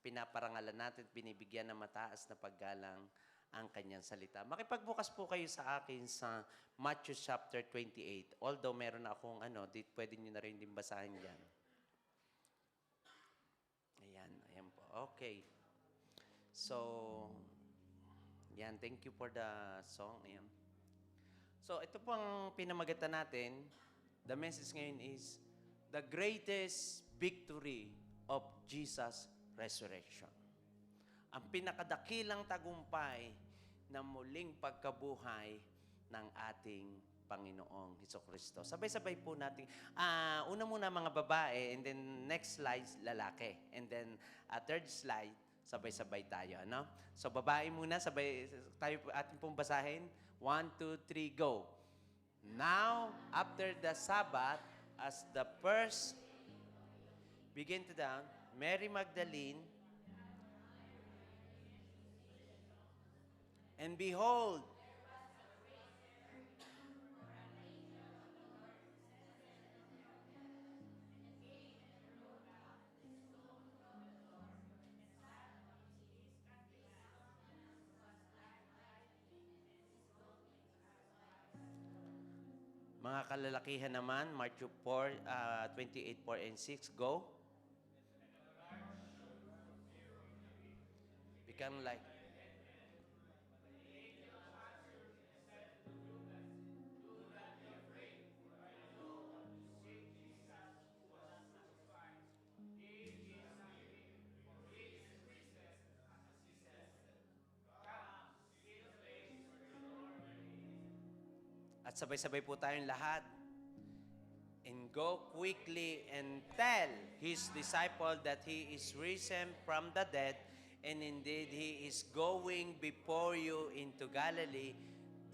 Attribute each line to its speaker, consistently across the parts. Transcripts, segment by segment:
Speaker 1: pinaparangalan natin, binibigyan ng mataas na paggalang ang kanyang salita. Makipagbukas po kayo sa akin sa Matthew chapter 28. Although meron akong pwede nyo na rin din basahin yan. Ayan po. Okay. So, thank you for the song. Ayan. So, ito po ang pinamagatan natin. The message ngayon is, the greatest victory of Jesus' resurrection. Ang pinakadakilang tagumpay na muling pagkabuhay ng ating Panginoong Hesukristo. Sabay-sabay po natin. Una muna mga babae, and then next slide, lalaki. And then third slide, sabay-sabay tayo. Ano? So babae muna, sabay tayo ating pong basahin. 1, 2, 3, go. Now, after the Sabbath, as the first begin to down, Mary Magdalene, and behold, mga kalalakihan naman, Matthew 4, 28, 4 and 6, go. Become like. At sabay-sabay po tayong lahat. And go quickly and tell his disciple that he is risen from the dead, and indeed he is going before you into Galilee.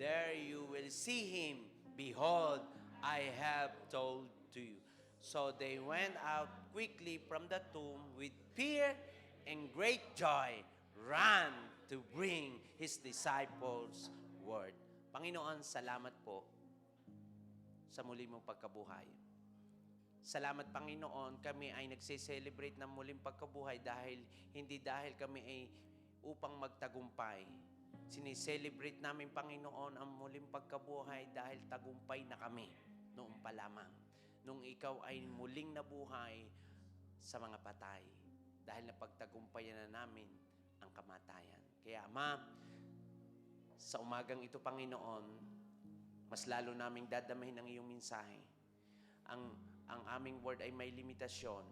Speaker 1: There you will see him. Behold, I have told to you. So they went out quickly from the tomb with fear and great joy, ran to bring his disciples word. Panginoon, salamat po sa muli mong pagkabuhay. Salamat, Panginoon, kami ay nagse-celebrate ng muling pagkabuhay hindi dahil kami ay upang magtagumpay. Sineselebrate namin, Panginoon, ang muling pagkabuhay dahil tagumpay na kami noong pa lamang. Nung ikaw ay muling nabuhay sa mga patay dahil napagtagumpayan na namin ang kamatayan. Kaya, Ama, sa umagang ito, Panginoon, mas lalo naming dadamahin ang iyong mensahe. Ang aming word ay may limitasyon,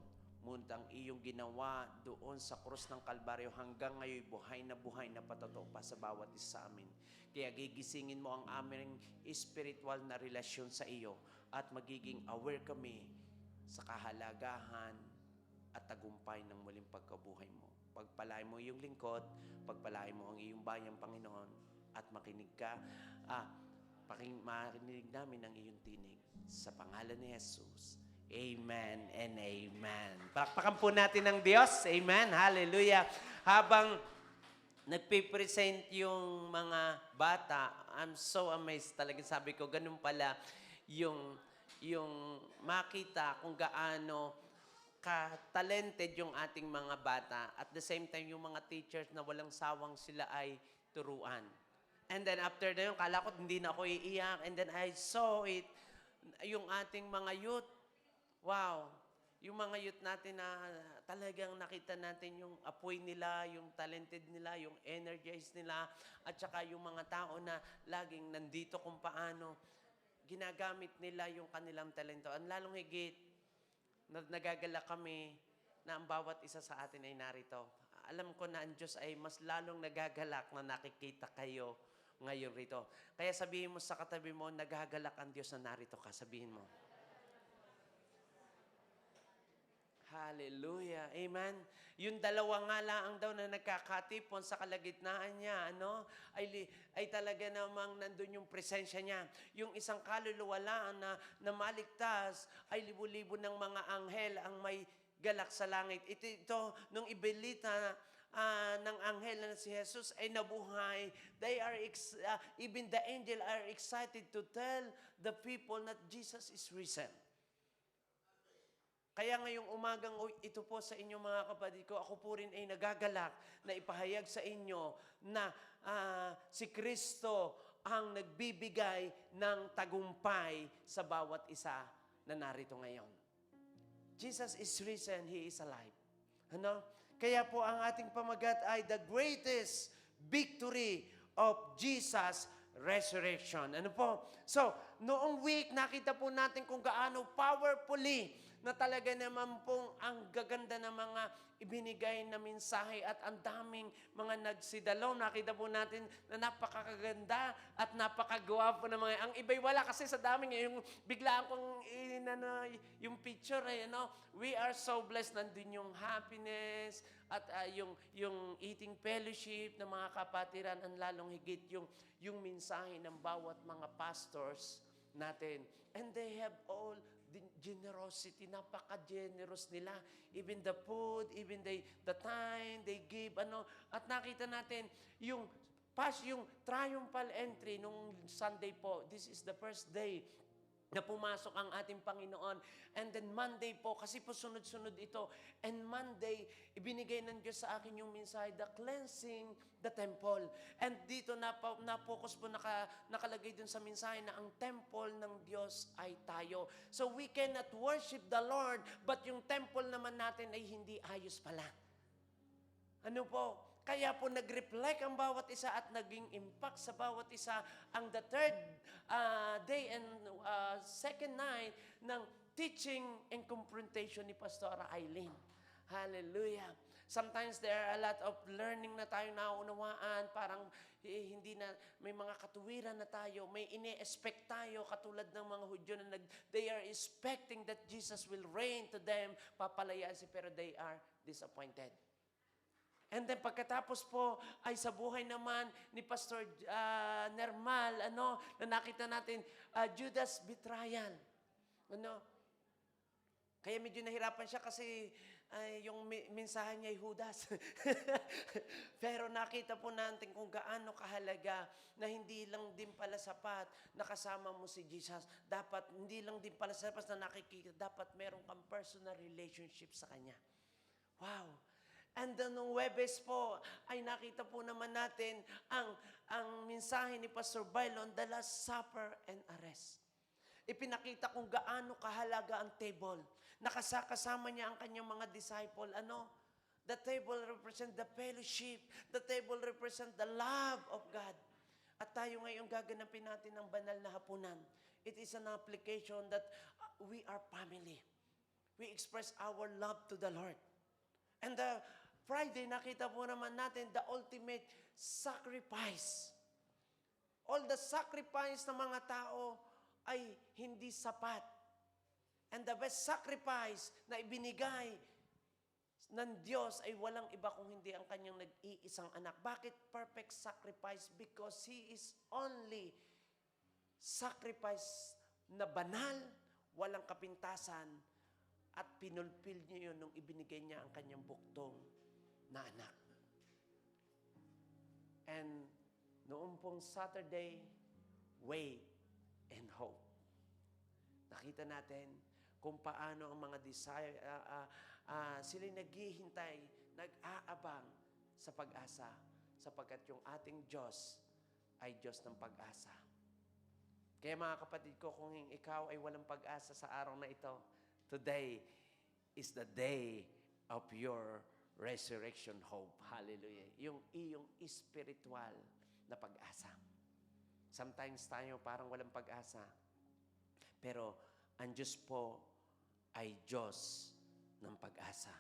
Speaker 1: ngunit ang iyong ginawa doon sa krus ng Kalbaryo hanggang ngayon buhay na patotoo pa sa bawat isa sa amin. Kaya gigisingin mo ang aming spiritual na relasyon sa iyo at magiging aware kami sa kahalagahan at tagumpay ng muling pagkabuhay mo. Pagpalain mo iyong lingkod, pagpalain mo ang iyong bayan, Panginoon, at makinig namin ang iyong tinig. Sa pangalan ni Jesus. Amen and amen. Palakpakan po natin ng Diyos. Amen. Hallelujah. Habang nagpipresent yung mga bata, I'm so amazed talaga. Sabi ko, ganun pala yung makita kung gaano ka-talented yung ating mga bata. At the same time, yung mga teachers na walang sawang sila ay turuan. And then after na yun, kala ko hindi na ako iiyak. And then I saw it, yung ating mga youth. Wow! Yung mga youth natin na talagang nakita natin yung apoy nila, yung talented nila, yung energized nila, at saka yung mga tao na laging nandito kung paano ginagamit nila yung kanilang talento. Ang lalong higit, nagagala kami na ang bawat isa sa atin ay narito. Alam ko na ang Diyos ay mas lalong nagagalak na nakikita kayo ngayon rito. Kaya sabihin mo sa katabi mo, nagagalak ang Diyos na narito ka. Sabihin mo. Hallelujah. Amen. Yung dalawa nga lang daw na nagkakatipon sa kalagitnaan niya, ay talaga namang nandun yung presensya niya. Yung isang kaluluwa lang na maligtas ay libo-libo ng mga anghel ang may galak sa langit. Ito nung ibilita ng anghel na si Jesus ay nabuhay, even the angel are excited to tell the people that Jesus is risen. Kaya ngayong umagang ito po sa inyo mga kapatid ko, ako po rin ay nagagalak na ipahayag sa inyo na si Kristo ang nagbibigay ng tagumpay sa bawat isa na narito ngayon. Jesus is risen, He is alive. Ano? Kaya po ang ating pamagat ay the greatest victory of Jesus resurrection. Ano po? So, noong week, nakita po natin kung gaano powerfully na talaga naman pong ang gaganda ng mga ibinigay na mensahe at ang daming mga nagsidalaw. Nakita po natin na napakaganda at napakagwapo na mga. Ang iba'y wala kasi sa daming yung biglaan kong yung picture we are so blessed. Nandun yung happiness at yung eating fellowship ng mga kapatiran, ang lalong higit yung mensahe ng bawat mga pastors natin. And they have all generosity, napaka-generous nila. Even the food, even the time they give, At nakita natin yung triumphal entry nung Sunday po. This is the first day na pumasok ang ating Panginoon. And then Monday po, kasi po sunod-sunod ito. And Monday, ibinigay ng Diyos sa akin yung mensahe, the cleansing the temple. And dito na-focus po, nakalagay dun sa mensahe na ang temple ng Diyos ay tayo. So we cannot worship the Lord, but yung temple naman natin ay hindi ayos pala. Ano po? Kaya po nag-reflect ang bawat isa at naging impact sa bawat isa ang the third day and second night ng teaching and confrontation ni Pastora Eileen. Hallelujah. Sometimes there are a lot of learning na tayo naunawaan, parang hindi na, may mga katuwiran na tayo, may ine-expect tayo, katulad ng mga Hudyo na they are expecting that Jesus will reign to them, papalayaan pero they are disappointed. And then pagkatapos po ay sa buhay naman ni Pastor Nermal, na nakita natin, Judas betrayal. Kaya medyo nahirapan siya kasi yung mensahe niya ay Judas. Pero nakita po natin kung gaano kahalaga na hindi lang din pala sapat na kasama mo si Jesus. Dapat, hindi lang din pala sapat na nakikita, dapat meron kang personal relationship sa Kanya. Wow! And then nung Webes po, ay nakita po naman natin ang mensahe ni Pastor Bailon, the Last Supper and Arrest. Ipinakita kung gaano kahalaga ang table. Nakasakasama niya ang kanyang mga disciple. The table represent the fellowship. The table represent the love of God. At tayo ngayon gaganapin natin ang banal na hapunan. It is an application that we are family. We express our love to the Lord. And the Friday, nakita po naman natin the ultimate sacrifice. All the sacrifice ng mga tao ay hindi sapat. And the best sacrifice na ibinigay ng Diyos ay walang iba kung hindi ang kanyang nag-iisang anak. Bakit perfect sacrifice? Because He is only sacrifice na banal, walang kapintasan, at pinulpil niya yun nung ibinigay niya ang kanyang buktong na anak. And noong pong Saturday, wait and hope. Nakita natin kung paano ang mga sila naghihintay, nag-aabang sa pag-asa, sapagkat yung ating Diyos ay Diyos ng pag-asa. Kaya mga kapatid ko, kung ikaw ay walang pag-asa sa araw na ito, today is the day of your resurrection hope. Hallelujah. Yung iyong spiritual na pag-asa. Sometimes tayo parang walang pag-asa. Pero ang Diyos po ay Diyos ng pag-asa.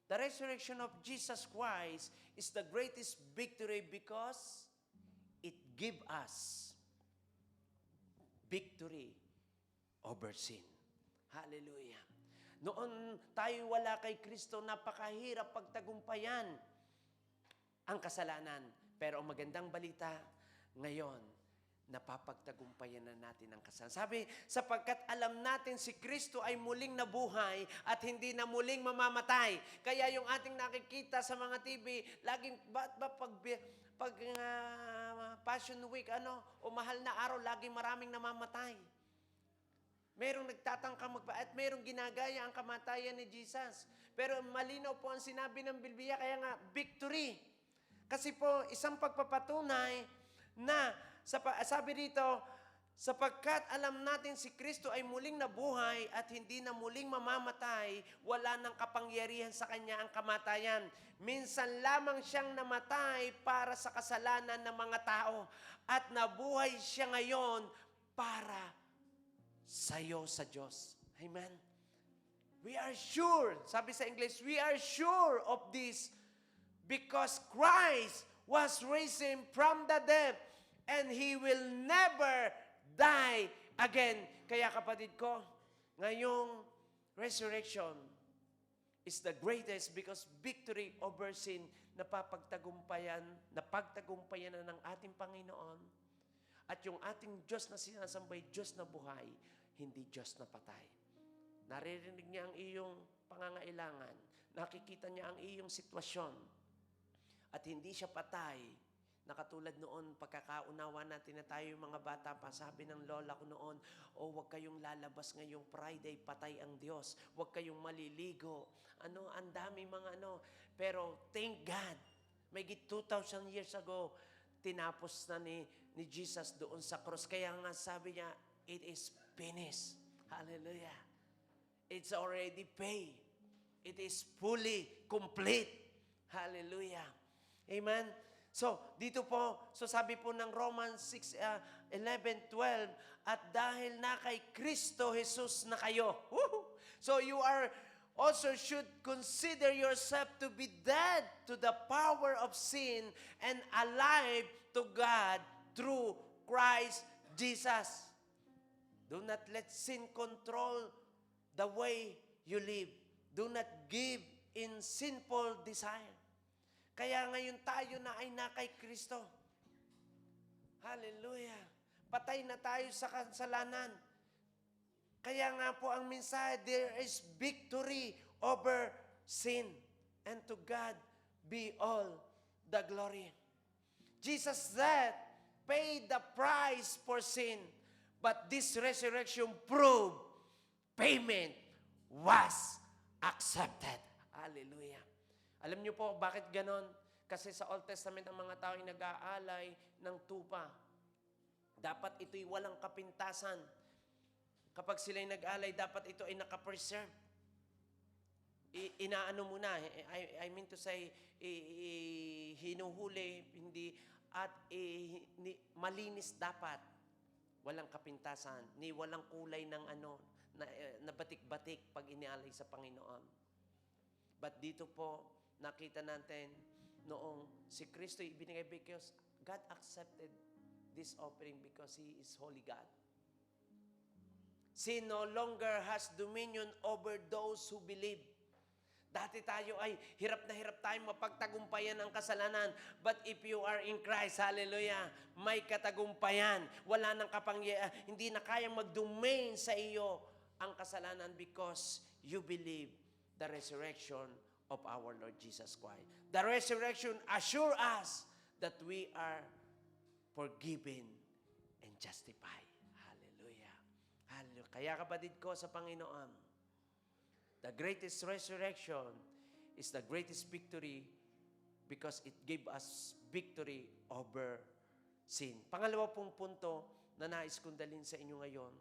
Speaker 1: The resurrection of Jesus Christ is the greatest victory because it gives us victory over sin. Hallelujah. Noon tayo wala kay Kristo, napakahirap pagtagumpayan ang kasalanan. Pero ang magandang balita, ngayon, napapagtagumpayan na natin ang kasalanan. Sabi, sapagkat alam natin si Kristo ay muling nabuhay at hindi na muling mamamatay. Kaya yung ating nakikita sa mga TV, laging, pag Passion Week, o mahal na araw, laging maraming namamatay. Merong nagtatangka at merong ginagaya ang kamatayan ni Jesus. Pero malinaw po ang sinabi ng Biblia, kaya nga, victory. Kasi po, isang pagpapatunay na, sabi dito, sapagkat alam natin si Kristo ay muling nabuhay at hindi na muling mamamatay, wala nang kapangyarihan sa Kanya ang kamatayan. Minsan lamang siyang namatay para sa kasalanan ng mga tao at nabuhay siya ngayon para sa'yo sa Diyos. Amen? We are sure, sabi sa English, we are sure of this because Christ was raised from the dead and He will never die again. Kaya kapatid ko, ngayong resurrection is the greatest because victory over sin napagtagumpayan na ng ating Panginoon. At yung ating Diyos na sinasambay, Diyos na buhay, hindi Diyos na patay. Naririnig niya ang iyong pangangailangan. Nakikita niya ang iyong sitwasyon. At hindi siya patay. Na katulad noon, pagkakaunawa natin na tayo yung mga bata pa, sabi ng lola ko noon, huwag kayong lalabas ngayong Friday, patay ang Diyos. Huwag kayong maliligo. Ang dami mga Pero thank God, may 2,000 years ago, tinapos na ni Jesus doon sa cross. Kaya nga sabi niya, it is finished. Hallelujah. It's already paid. It is fully complete. Hallelujah. Amen. So, dito po, sabi po ng Romans 6:11-12, at dahil na kay Kristo Jesus na kayo. Woo! So, you are also should consider yourself to be dead to the power of sin and alive to God through Christ Jesus. Do not let sin control the way you live. Do not give in sinful desire. Kaya ngayon tayo na ay na kay Kristo. Hallelujah. Patay na tayo sa kasalanan. Kaya nga po ang mensahe, there is victory over sin. And to God be all the glory. Jesus said, paid the price for sin. But this resurrection proved payment was accepted. Hallelujah. Alam niyo po bakit ganon? Kasi sa Old Testament ang mga tao ay nag-aalay ng tupa. Dapat ito'y walang kapintasan. Kapag sila'y nag-alay, dapat ito ay nakapreserve. Inaano muna, I mean to say, hinuhuli, hindi, at malinis dapat. Walang kapintasan, ni walang kulay ng na batik-batik pag inialay sa Panginoon. But dito po, nakita natin noong si Kristo ibinigay because God accepted this offering because He is holy God. Sin no longer has dominion over those who believe. Dati tayo ay hirap na hirap tayo mapagtagumpayan ang kasalanan. But if you are in Christ, hallelujah, may katagumpayan. Wala nang hindi na kayang mag-domain sa iyo ang kasalanan because you believe the resurrection of our Lord Jesus Christ. The resurrection assure us that we are forgiven and justified. Hallelujah. Hallelujah. Kaya kapatid ko sa Panginoon, the greatest resurrection is the greatest victory because it gave us victory over sin. Pangalawa pong punto na nais kong dalhin sa inyo ngayon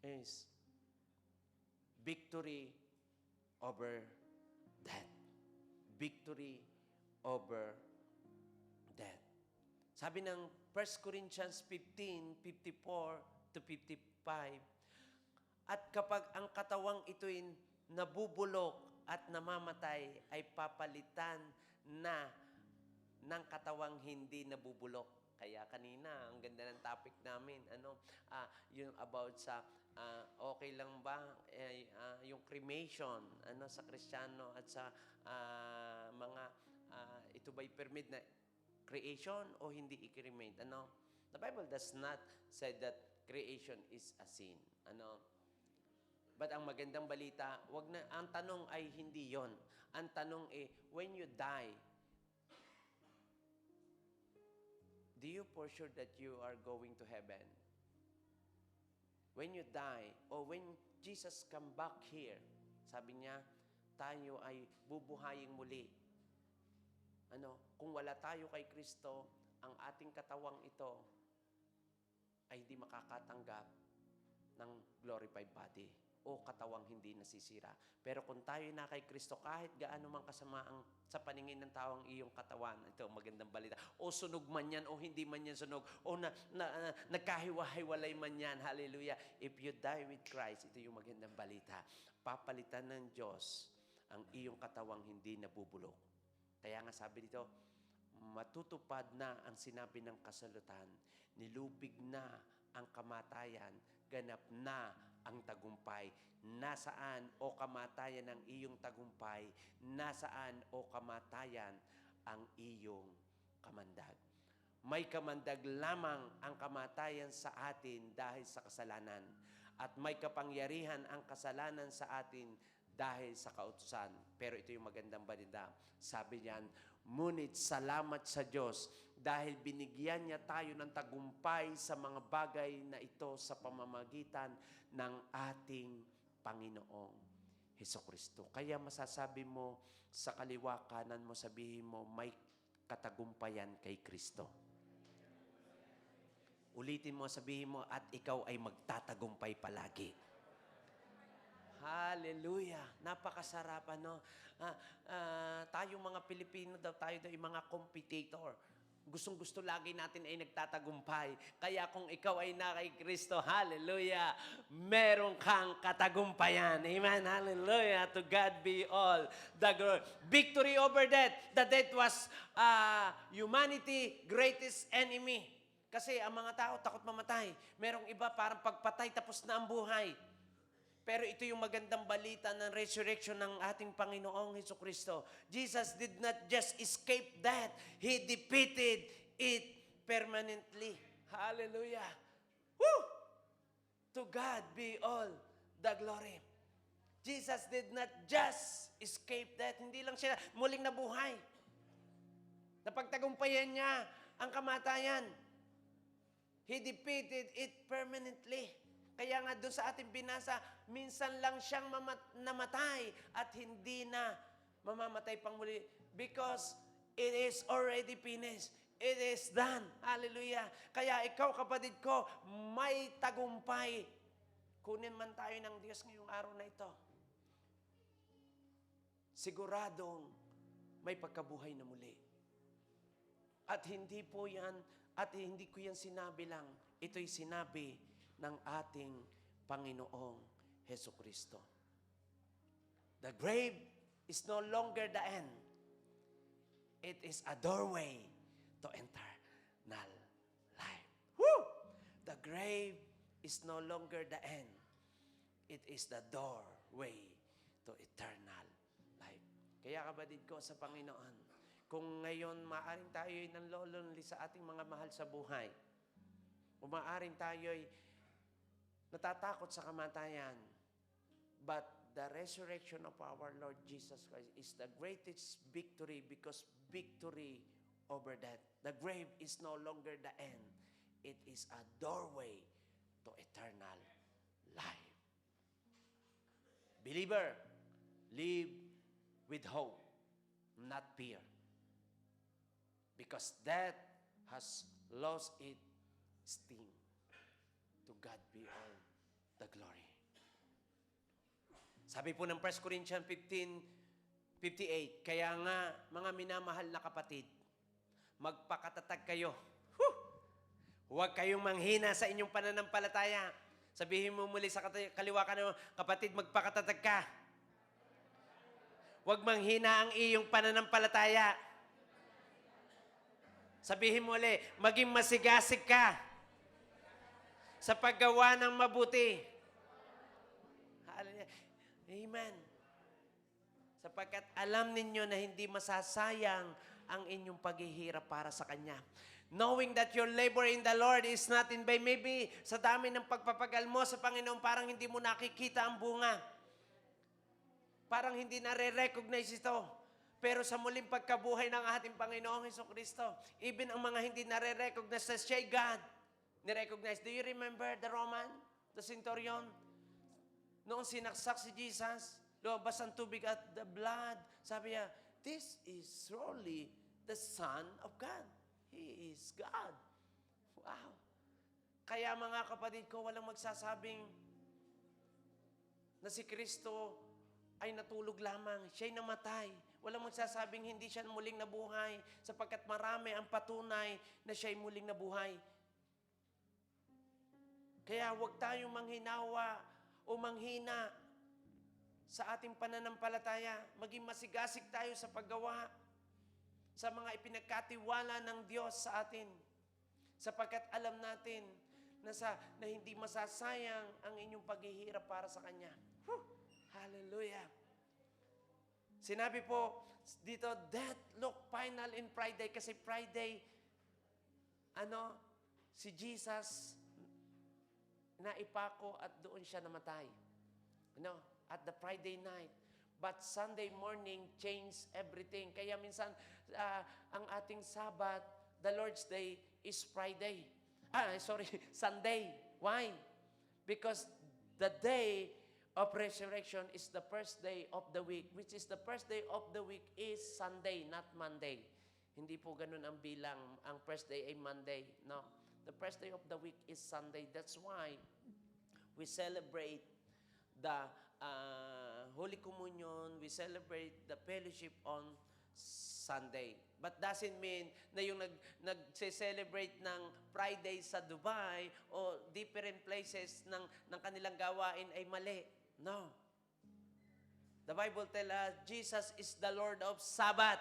Speaker 1: is victory over death. Victory over death. Sabi ng 1 Corinthians 15:54-55, at kapag ang katawang ito'y nabubulok at namamatay, ay papalitan na ng katawang hindi nabubulok. Kaya kanina, ang ganda ng topic namin, yung about sa okay lang ba yung cremation sa Kristiyano at sa mga ito ba'y permit na creation o hindi i-cremate? The Bible does not say that creation is a sin. But ang magandang balita, ang tanong ay hindi yon. Ang tanong when you die, do you for sure that you are going to heaven? when you die, or when Jesus come back here, sabi niya, tayo ay bubuhayin muli. Kung wala tayo kay Kristo, ang ating katawang ito ay hindi makakatanggap ng glorified body o katawang hindi nasisira. Pero kung tayo na kay Kristo, kahit gaano man kasama ang sa paningin ng tawang iyong katawan, ito magandang balita, o sunog man yan o hindi man yan sunog, o nagkahiwa-hiwalay man yan, hallelujah. If you die with Christ, ito yung magandang balita, papalitan ng Diyos ang iyong katawang hindi nabubulok. Kaya nga sabi dito, matutupad na ang sinabi ng kasalutan, nilubig na ang kamatayan, ganap na ang tagumpay. Nasaan o kamatayan ang iyong tagumpay? Nasaan o kamatayan ang iyong kamandag? May kamandag lamang ang kamatayan sa atin dahil sa kasalanan. At may kapangyarihan ang kasalanan sa atin dahil sa kautusan. Pero ito yung magandang balita. Sabi niyan, ngunit salamat sa Diyos dahil binigyan niya tayo ng tagumpay sa mga bagay na ito sa pamamagitan ng ating Panginoong Hesukristo. Kaya masasabi mo sa kaliwa kanan mo, sabihin mo, may katagumpayan kay Kristo. Ulitin mo, sabihin mo, at ikaw ay magtatagumpay palagi. Hallelujah. Napakasarap, tayong mga Pilipino daw, tayo daw yung mga competitor. Gustong-gusto lagi natin ay nagtatagumpay. Kaya kung ikaw ay na kay Kristo, hallelujah, meron kang katagumpayan. Amen, hallelujah. To God be all the glory. Victory over death. The death was humanity greatest enemy. Kasi ang mga tao takot mamatay. Merong iba parang pagpatay tapos na ang buhay. Pero ito yung magandang balita ng resurrection ng ating Panginoong Hesukristo. Jesus did not just escape death. He defeated it permanently. Hallelujah. Woo! To God be all the glory. Jesus did not just escape death. Hindi lang siya muling nabuhay. Napagtagumpayan niya ang kamatayan. He defeated it permanently. Kaya nga doon sa ating binasa, minsan lang siyang namatay at hindi na mamamatay pang muli because it is already finished. It is done. Hallelujah. Kaya ikaw, kapatid ko, may tagumpay. Kunin man tayo ng Diyos ngayong araw na ito. Siguradong may pagkabuhay na muli. At hindi po yan, at hindi ko yan sinabi lang. Ito'y sinabi ng ating Panginoong Hesukristo. The grave is no longer the end. It is a doorway to eternal life. Woo! The grave is no longer the end. It is the doorway to eternal life. Kaya kapatid ko sa Panginoon, kung ngayon maaring tayo'y nanlolonli sa ating mga mahal sa buhay, o maaring tayo'y natatakot sa kamatayan, but the resurrection of our Lord Jesus Christ is the greatest victory because victory over death. The grave is no longer the end. It is a doorway to eternal life. Believer, live with hope, not fear. Because death has lost its sting. To God be all the glory. Sabi po ng 1 Corinthians 15:58, kaya nga, mga minamahal na kapatid, magpakatatag kayo. Huwag kayong manghina sa inyong pananampalataya. Sabihin mo muli sa kaliwa ka na, kapatid, magpakatatag ka. Huwag manghina ang iyong pananampalataya. Sabihin mo ulit, maging masigasig ka sa paggawa ng mabuti. Amen. Sapagkat alam ninyo na hindi masasayang ang inyong paghihirap para sa Kanya. Knowing that your labor in the Lord is not in vain. Maybe sa dami ng pagpapagal mo sa Panginoon, parang hindi mo nakikita ang bunga. Parang hindi nare-recognize ito. Pero sa muling pagkabuhay ng ating Panginoong Hesukristo, even ang mga hindi nare-recognize na siya'y God, ni-recognize. Do you remember the Roman the centurion? Noong sinaksak si Jesus, lumabas ang tubig at the blood, sabi niya, this is surely the Son of God. He is God. Wow. Kaya mga kapatid ko, walang magsasabing na si Kristo ay natulog lamang. Siya'y namatay. Walang magsasabing hindi siya muling nabuhay sapagkat marami ang patunay na siya'y muling nabuhay. Kaya huwag tayong manghinawa o manghina sa ating pananampalataya. Maging masigasig tayo sa paggawa sa mga ipinagkatiwala ng Diyos sa atin. Sapagkat alam natin na hindi masasayang ang inyong paghihirap para sa Kanya. Whew! Hallelujah! Sinabi po dito, death look final in Friday. Kasi Friday, si Jesus naipako at doon siya namatay. At the Friday night. But Sunday morning changed everything. Kaya minsan, ang ating Sabbath, the Lord's Day, is Friday. Sunday. Why? Because the day of resurrection is the first day of the week, which is the first day of the week is Sunday, not Monday. Hindi po ganun ang bilang. Ang first day ay Monday. No. The first day of the week is Sunday. That's why we celebrate the Holy Communion, we celebrate the fellowship on Sunday. But doesn't mean na yung nagse-celebrate ng Friday sa Dubai o different places ng kanilang gawain ay mali. No. The Bible tells us Jesus is the Lord of Sabbath.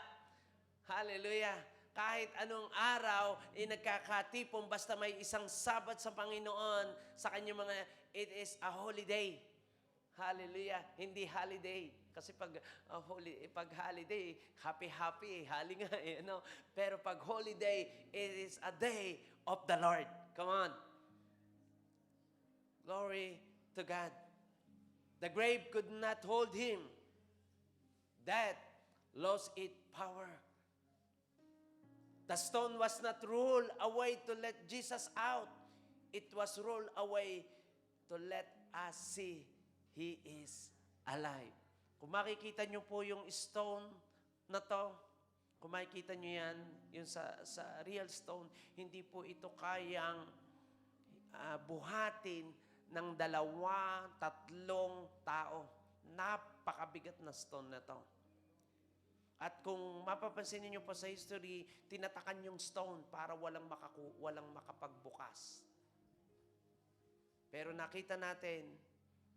Speaker 1: Hallelujah. Kahit anong araw, nagkakatipon basta may isang Sabbath sa Panginoon sa kanyang mga, it is a holiday. Hallelujah. Hindi holiday. Kasi pag holiday, happy, hali nga no? Pero pag holiday, it is a day of the Lord. Come on. Glory to God. The grave could not hold him. Death lost its power. The stone was not rolled away to let Jesus out. It was rolled away to let us see He is alive. Kung makikita nyo po yung stone na to, kung makikita nyo yan, yung sa real stone, hindi po ito kayang buhatin ng 2, 3 tao. Napakabigat na stone na to. At kung mapapansin niyo po sa history, tinatakan yung stone para walang makapagbukas. Pero nakita natin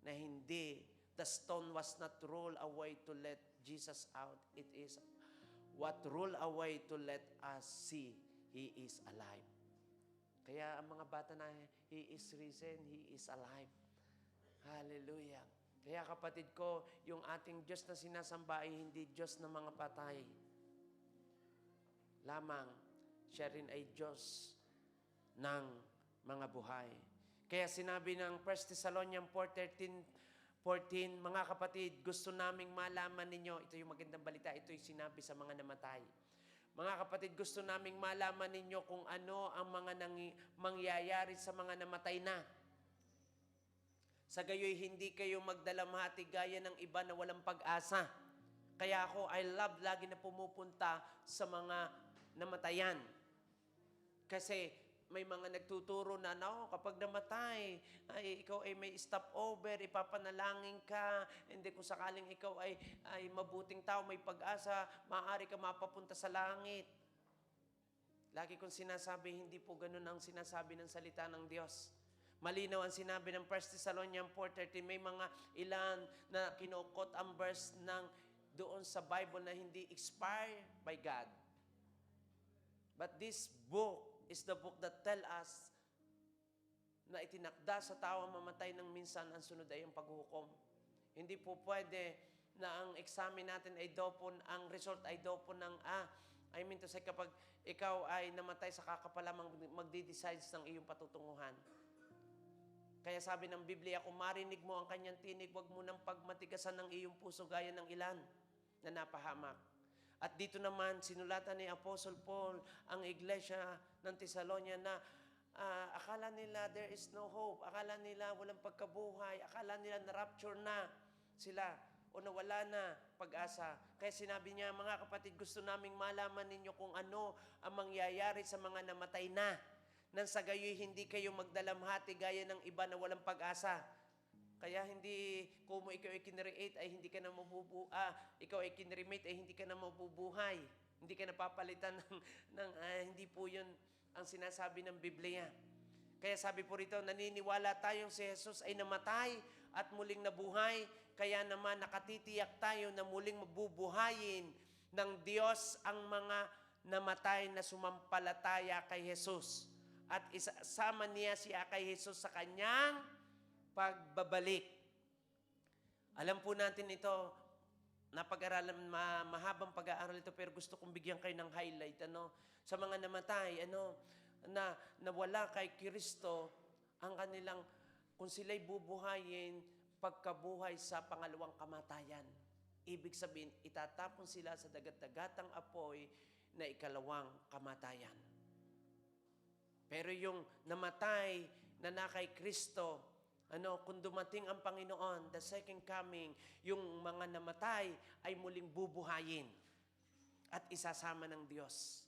Speaker 1: na hindi. The stone was not rolled away to let Jesus out. It is what rolled away to let us see He is alive. Kaya ang mga bata na, He is risen, He is alive. Hallelujah. Kaya kapatid ko, yung ating Diyos na sinasamba ay hindi Diyos ng mga patay. Lamang, siya rin ay Diyos ng mga buhay. Kaya sinabi ng 1 Thessalonians 4:13, mga kapatid, gusto naming malaman ninyo, ito yung magandang balita, ito yung sinabi sa mga namatay. Mga kapatid, gusto naming malaman ninyo kung ano ang mga mangyayari sa mga namatay na. Sa gayoy, hindi kayo magdalamhati gaya ng iba na walang pag-asa. Kaya ako, I love lagi na pumupunta sa mga namatayan. Kasi may mga nagtuturo na, kapag namatay, ay ikaw ay may stopover, ipapanalangin ka, hindi kung sakaling ikaw ay mabuting tao, may pag-asa, maaari ka mapapunta sa langit. Lagi kong sinasabi, hindi po ganun ang sinasabi ng salita ng Diyos. Malinaw ang sinabi ng 1 Thessalonians 4:13. May mga ilan na kinukot ang verse ng doon sa Bible na hindi expired by God. But this book is the book that tell us na itinakda sa tao ang mamatay ng minsan, ang sunod ay ang paghukom. Hindi po pwede na ang examen natin ay dopon, ang result ay dopon ng I mean to say, kapag ikaw ay namatay sa kakapalamang magdi-decides ng iyong patutunguhan. Kaya sabi ng Biblia, kung marinig mo ang kanyang tinig, huwag mo nang pagmatigasan ng iyong puso gaya ng ilan na napahamak. At dito naman, sinulatan ni Apostle Paul ang iglesia ng Thessalonia na akala nila there is no hope. Akala nila walang pagkabuhay. Akala nila na-rapture na sila o nawala na pag-asa. Kaya sinabi niya, mga kapatid, gusto naming malaman ninyo kung ano ang mangyayari sa mga namatay na. Nang sa gayoy hindi kayo magdalamhati gaya ng iba na walang pag-asa. Kaya hindi, kung ikaw ay kinreate ay hindi ka na ikaw ay kinremate ay hindi ka na mabubuhay. Hindi ka napapalitan hindi po yun ang sinasabi ng Biblia. Kaya sabi po rito, naniniwala tayong si Jesus ay namatay at muling nabuhay. Kaya naman nakatitiyak tayo na muling mabubuhayin ng Diyos ang mga namatay na sumampalataya kay Jesus. At isasama niya siya kay Jesus sa kanyang pagbabalik. Alam po natin ito, napag-aralan, mahabang pag-aaral ito, pero gusto kong bigyan kayo ng highlight, sa mga namatay, na nawala kay Kristo, ang kanilang, kung sila'y bubuhayin, pagkabuhay sa pangalawang kamatayan. Ibig sabihin, itatapon sila sa dagat-dagatang apoy na ikalawang kamatayan. Pero yung namatay na kay Kristo, kung dumating ang Panginoon, the second coming, yung mga namatay ay muling bubuhayin at isasama ng Diyos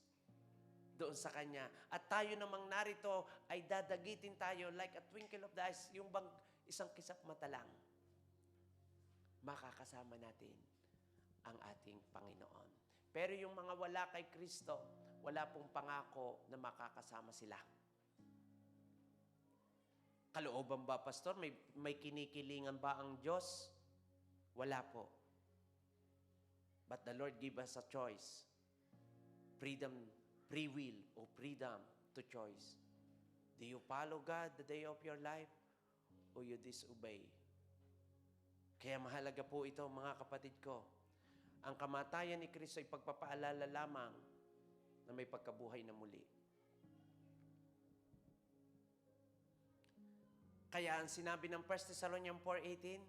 Speaker 1: doon sa Kanya. At tayo namang narito ay dadagitin tayo like a twinkle of the eyes, yung bang isang kisap mata lang, makakasama natin ang ating Panginoon. Pero yung mga wala kay Kristo, wala pong pangako na makakasama sila. Kalooban ba, Pastor? May kinikilingan ba ang Diyos? Wala po. But the Lord give us a choice. Freedom, free will, or freedom to choice. Do you follow God the day of your life o you disobey? Kaya mahalaga po ito, mga kapatid ko. Ang kamatayan ni Kristo ay pagpapaalala lamang na may pagkabuhay na muli. Kaya ang sinabi ng 1 Thessalonians 4:18,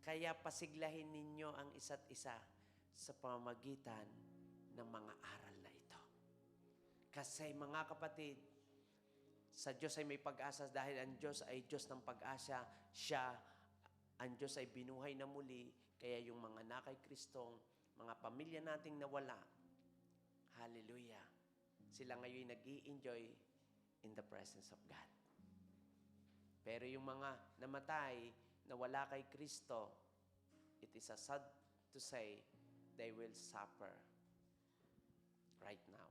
Speaker 1: kaya pasiglahin ninyo ang isa't isa sa pamamagitan ng mga aral na ito. Kasi mga kapatid, sa Diyos ay may pag-asa dahil ang Diyos ay Diyos ng pag-asa. Ang Diyos ay binuhay na muli, kaya yung mga nakay Kristong, mga pamilya nating nawala, hallelujah, sila ngayon nag-i-enjoy in the presence of God. Pero yung mga namatay na wala kay Kristo, it is a sad to say, they will suffer right now.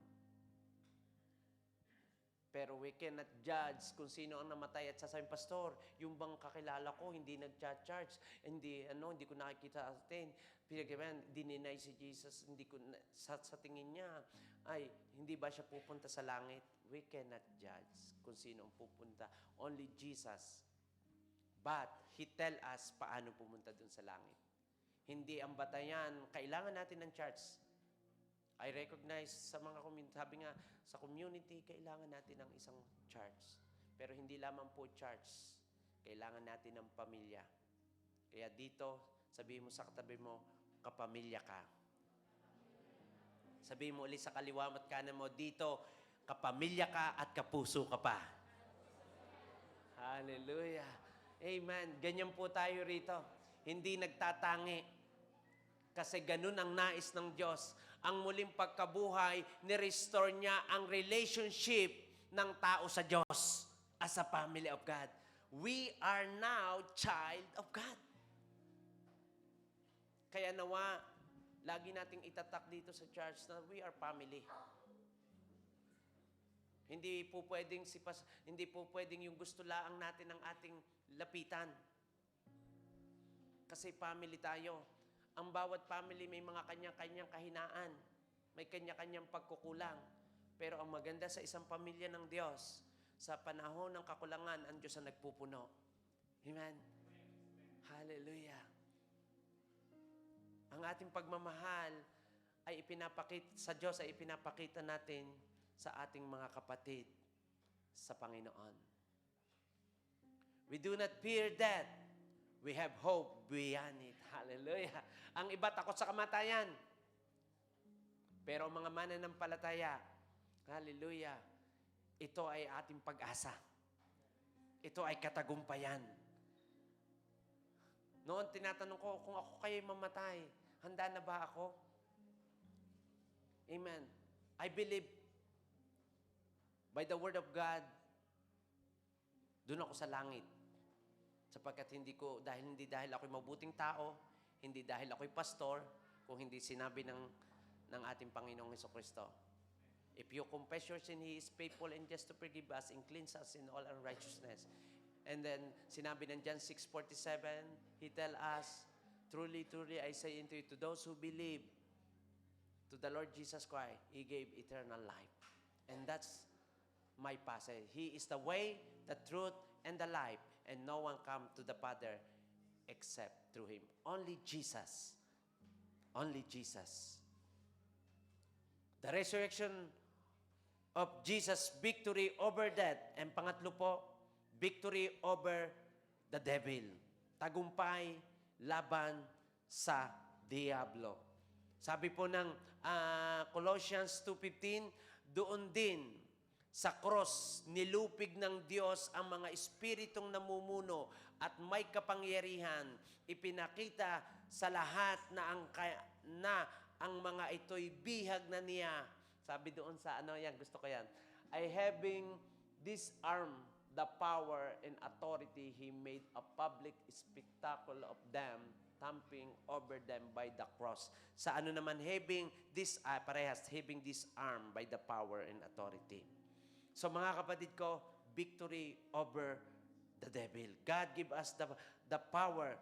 Speaker 1: Pero we cannot judge kung sino ang namatay at sasabihin, Pastor, yung bang kakilala ko, hindi nag-charge, hindi ko nakikita atin. Dininay si Jesus, sa tingin niya, ay, hindi ba siya pupunta sa langit? We cannot judge kung sino ang pupunta. Only Jesus. But, He tell us paano pumunta dun sa langit. Hindi ang batayan, kailangan natin ng church. I recognize sa mga community, sabi nga, sa community, kailangan natin ng isang church. Pero hindi lamang po church. Kailangan natin ng pamilya. Kaya dito, sabihin mo sa katabi mo, kapamilya ka. Sabihin mo ulit sa kaliwa at kanan mo, dito, kapamilya ka at kapuso ka pa. Hallelujah. Amen. Ganyan po tayo rito. Hindi nagtatangi. Kasi ganun ang nais ng Diyos. Ang muling pagkabuhay, ni-restore niya ang relationship ng tao sa Diyos as a family of God. We are now child of God. Kaya nawa, lagi nating itatak dito sa church na we are family. Hindi po pwedeng yung gusto laang natin ng ating lapitan. Kasi family tayo. Ang bawat family may mga kanya-kanyang kahinaan. May kanya-kanyang pagkukulang. Pero ang maganda sa isang pamilya ng Diyos, sa panahon ng kakulangan, ang Diyos ang nagpupuno. Amen? Hallelujah. Ang ating pagmamahal ay sa Diyos ay ipinapakita natin sa ating mga kapatid sa Panginoon. We do not fear death. We have hope beyond it. Hallelujah. Ang iba takot sa kamatayan. Pero ang mga mananampalataya, hallelujah, ito ay ating pag-asa. Ito ay katagumpayan. Noon, tinatanong ko, kung ako kayo mamatay, handa na ba ako? Amen. I believe by the word of God, doon ako sa langit. Sapagkat hindi dahil ako'y mabuting tao, hindi dahil ako'y pastor, kung hindi sinabi ng ating Panginoong Hesukristo. If you confess your sin, He is faithful and just to forgive us and cleanse us in all unrighteousness. And then, sinabi ng John 6:47, He tell us, truly, truly, I say unto you, to those who believe to the Lord Jesus Christ, He gave eternal life. And that's my passage. He is the way, the truth, and the life. And no one come to the Father except through Him. Only Jesus. Only Jesus. The resurrection of Jesus, victory over death. And pangatlo po, victory over the devil. Tagumpay laban sa diablo. Sabi po ng Colossians 2:15, doon din sa cross, nilupig ng Diyos ang mga espiritong namumuno at may kapangyarihan. Ipinakita sa lahat na ang mga ito'y bihag na niya. Sabi doon sa gusto ko yan. I having disarmed the power and authority, He made a public spectacle of them, thumping over them by the cross. Sa naman, having disarmed by the power and authority. So mga kapatid ko, victory over the devil. God give us the power.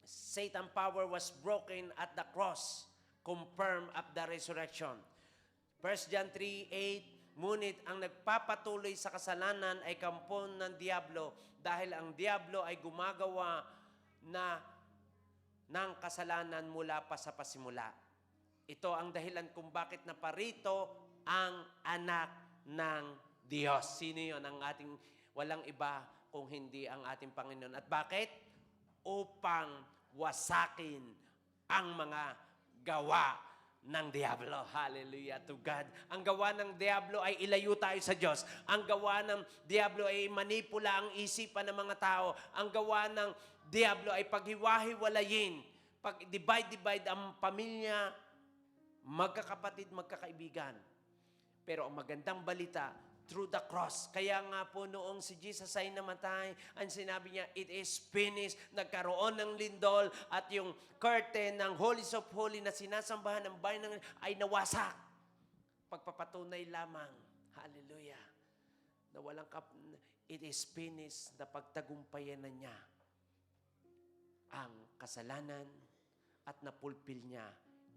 Speaker 1: Satan's power was broken at the cross, confirmed at the resurrection. 1 John 3:8, ngunit ang nagpapatuloy sa kasalanan ay kampon ng diablo dahil ang diablo ay gumagawa ng kasalanan mula pa sa pasimula. Ito ang dahilan kung bakit naparito ang anak ng Diyos. Sino yun? Ang ating walang iba kung hindi ang ating Panginoon. At bakit? Upang wasakin ang mga gawa ng diablo. Hallelujah to God. Ang gawa ng diablo ay ilayo tayo sa Diyos. Ang gawa ng diablo ay manipula ang isipan ng mga tao. Ang gawa ng diablo ay paghiwa-hiwalayin, pag-divide ang pamilya, magkakapatid, magkakaibigan. Pero ang magandang balita, through the cross. Kaya nga po noong si Jesus ay namatay, ang sinabi niya, it is finished. Nagkaroon ng lindol at yung curtain ng Holies of Holy na sinasambahan ng bayan ay nawasak. Pagpapatunay lamang. Hallelujah. Na walang it is finished, na pagtagumpayan na niya ang kasalanan at napulpil niya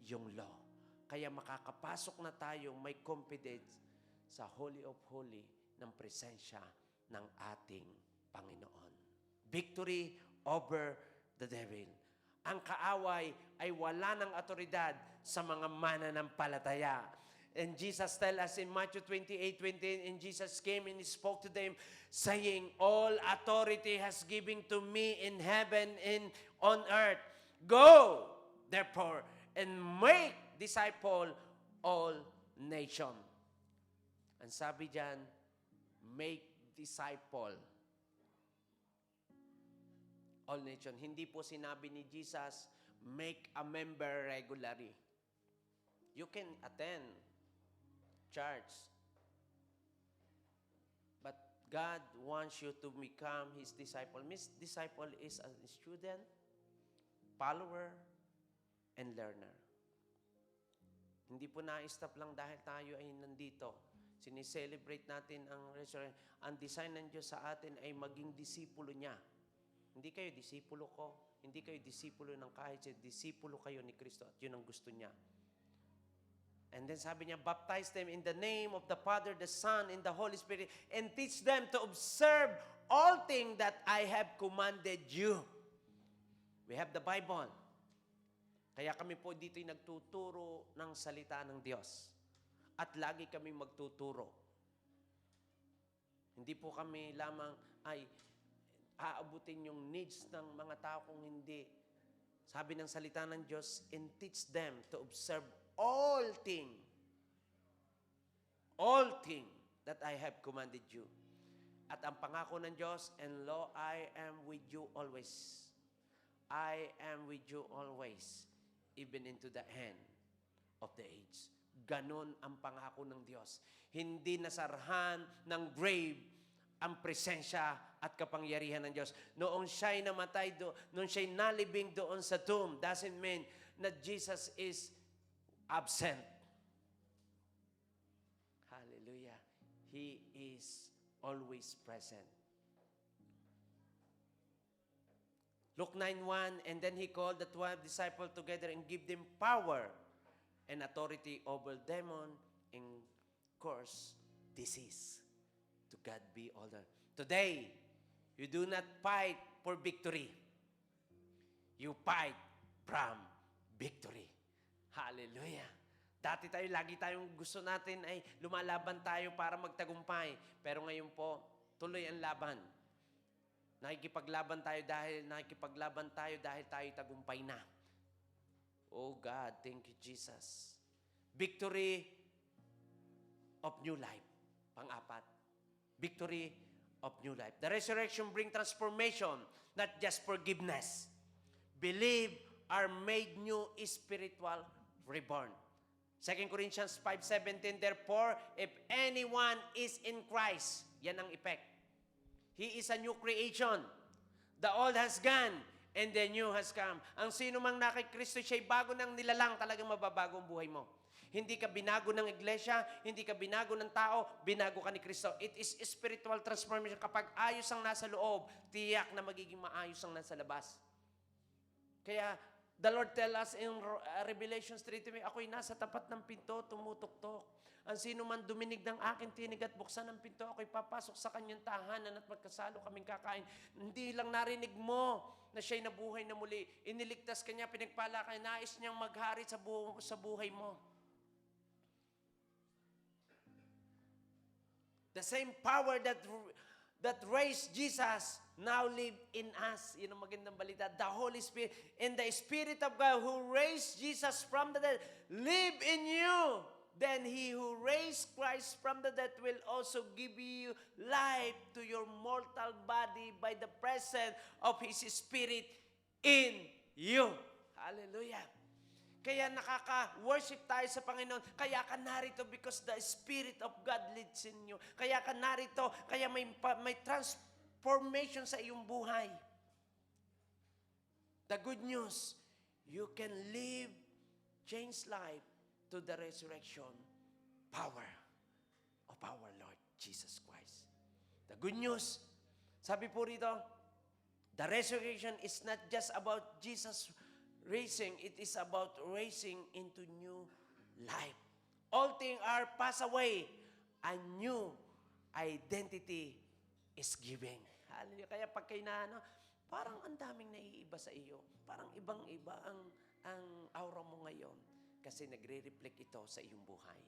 Speaker 1: yung law. Kaya makakapasok na tayo may confidence sa Holy of Holy ng presensya ng ating Panginoon. Victory over the devil. Ang kaaway ay wala ng otoridad sa mga mananampalataya. And Jesus tell us in Matthew 28:20, and Jesus came and spoke to them, saying, all authority has given to me in heaven and on earth. Go, therefore, and make disciple all nation. Ang sabi diyan, make disciple all nation. Hindi po sinabi ni Jesus, make a member regularly. You can attend church, but God wants you to become His disciple. His disciple is a student, follower, and learner. Hindi po na-stop lang dahil tayo ay nandito. Sinicelebrate natin ang resurrection. Ang design ng Diyos sa atin ay maging disipulo niya. Hindi kayo disipulo ko. Hindi kayo disipulo ng kahit siya. Disipulo kayo ni Kristo at yun ang gusto niya. And then sabi niya, baptize them in the name of the Father, the Son, and the Holy Spirit, and teach them to observe all things that I have commanded you. We have the Bible. Kaya kami po dito'y nagtuturo ng salita ng Diyos. At lagi kami magtuturo. Hindi po kami lamang ay aabutin yung needs ng mga tao kung hindi. Sabi ng salita ng Diyos, and teach them to observe all things. All things. that I have commanded you. At ang pangako ng Diyos, and lo, I am with you always. I am with you always, even into the end of the age. Ganon ang pangako ng Diyos. Hindi nasarhan ng grave ang presensya at kapangyarihan ng Diyos. Noong siya'y namatay noong siya'y nalibing doon sa tomb, doesn't mean na Jesus is absent. Hallelujah. He is always present. Luke 9:1, and then he called the 12 disciples together and gave them power and authority over demon and curse disease. To God be all the... Today, you do not fight for victory. You fight from victory. Hallelujah. Dati lagi tayong gusto natin ay lumalaban tayo para magtagumpay. Pero ngayon po, tuloy ang laban. Nakikipaglaban tayo dahil tayo tagumpay na. Oh God, thank you Jesus. Victory of new life. Pang-apat. Victory of new life. The resurrection brings transformation, not just forgiveness. Believe are made new spiritual reborn. 2 Corinthians 5:17, therefore, if anyone is in Christ, yan ang effect. He is a new creation. The old has gone, and the new has come. Ang sino mang nakay Kristo, siya'y bago ng nilalang, talagang mababago ang buhay mo. Hindi ka binago ng iglesia, hindi ka binago ng tao, binago ka ni Kristo. It is spiritual transformation. Kapag ayos ang nasa loob, tiyak na magiging maayos ang nasa labas. Kaya, the Lord tell us in Revelation 3:3, ako'y nasa tapat ng pinto, tumutuktok. Ang sino man duminig ng aking tinig at buksan ng pinto, ako'y papasok sa kanyang tahanan at magkasalo kaming kakain. Hindi lang narinig mo na siya'y nabuhay na muli. Iniligtas kanya, pinagpala kanya, nais niyang maghari sa buhay mo. The same power that raised Jesus now live in us. Yun ang magandang balita. The Holy Spirit and the Spirit of God who raised Jesus from the dead live in you. Then He who raised Christ from the dead will also give you life to your mortal body by the presence of His Spirit in you. Hallelujah. Kaya nakaka-worship tayo sa Panginoon. Kaya ka narito because the Spirit of God lives in you. Kaya ka narito, kaya may transformation sa iyong buhay. The good news, you can live changed life to the resurrection power of our Lord Jesus Christ. The good news, sabi po rito, the resurrection is not just about Jesus raising, it is about raising into new life. All things are passed away. A new identity is given. Hallelujah. Kaya pag kayo parang ang daming naiiba sa iyo. Parang ibang-iba ang aura mo ngayon. Kasi nagre-reflect ito sa iyong buhay.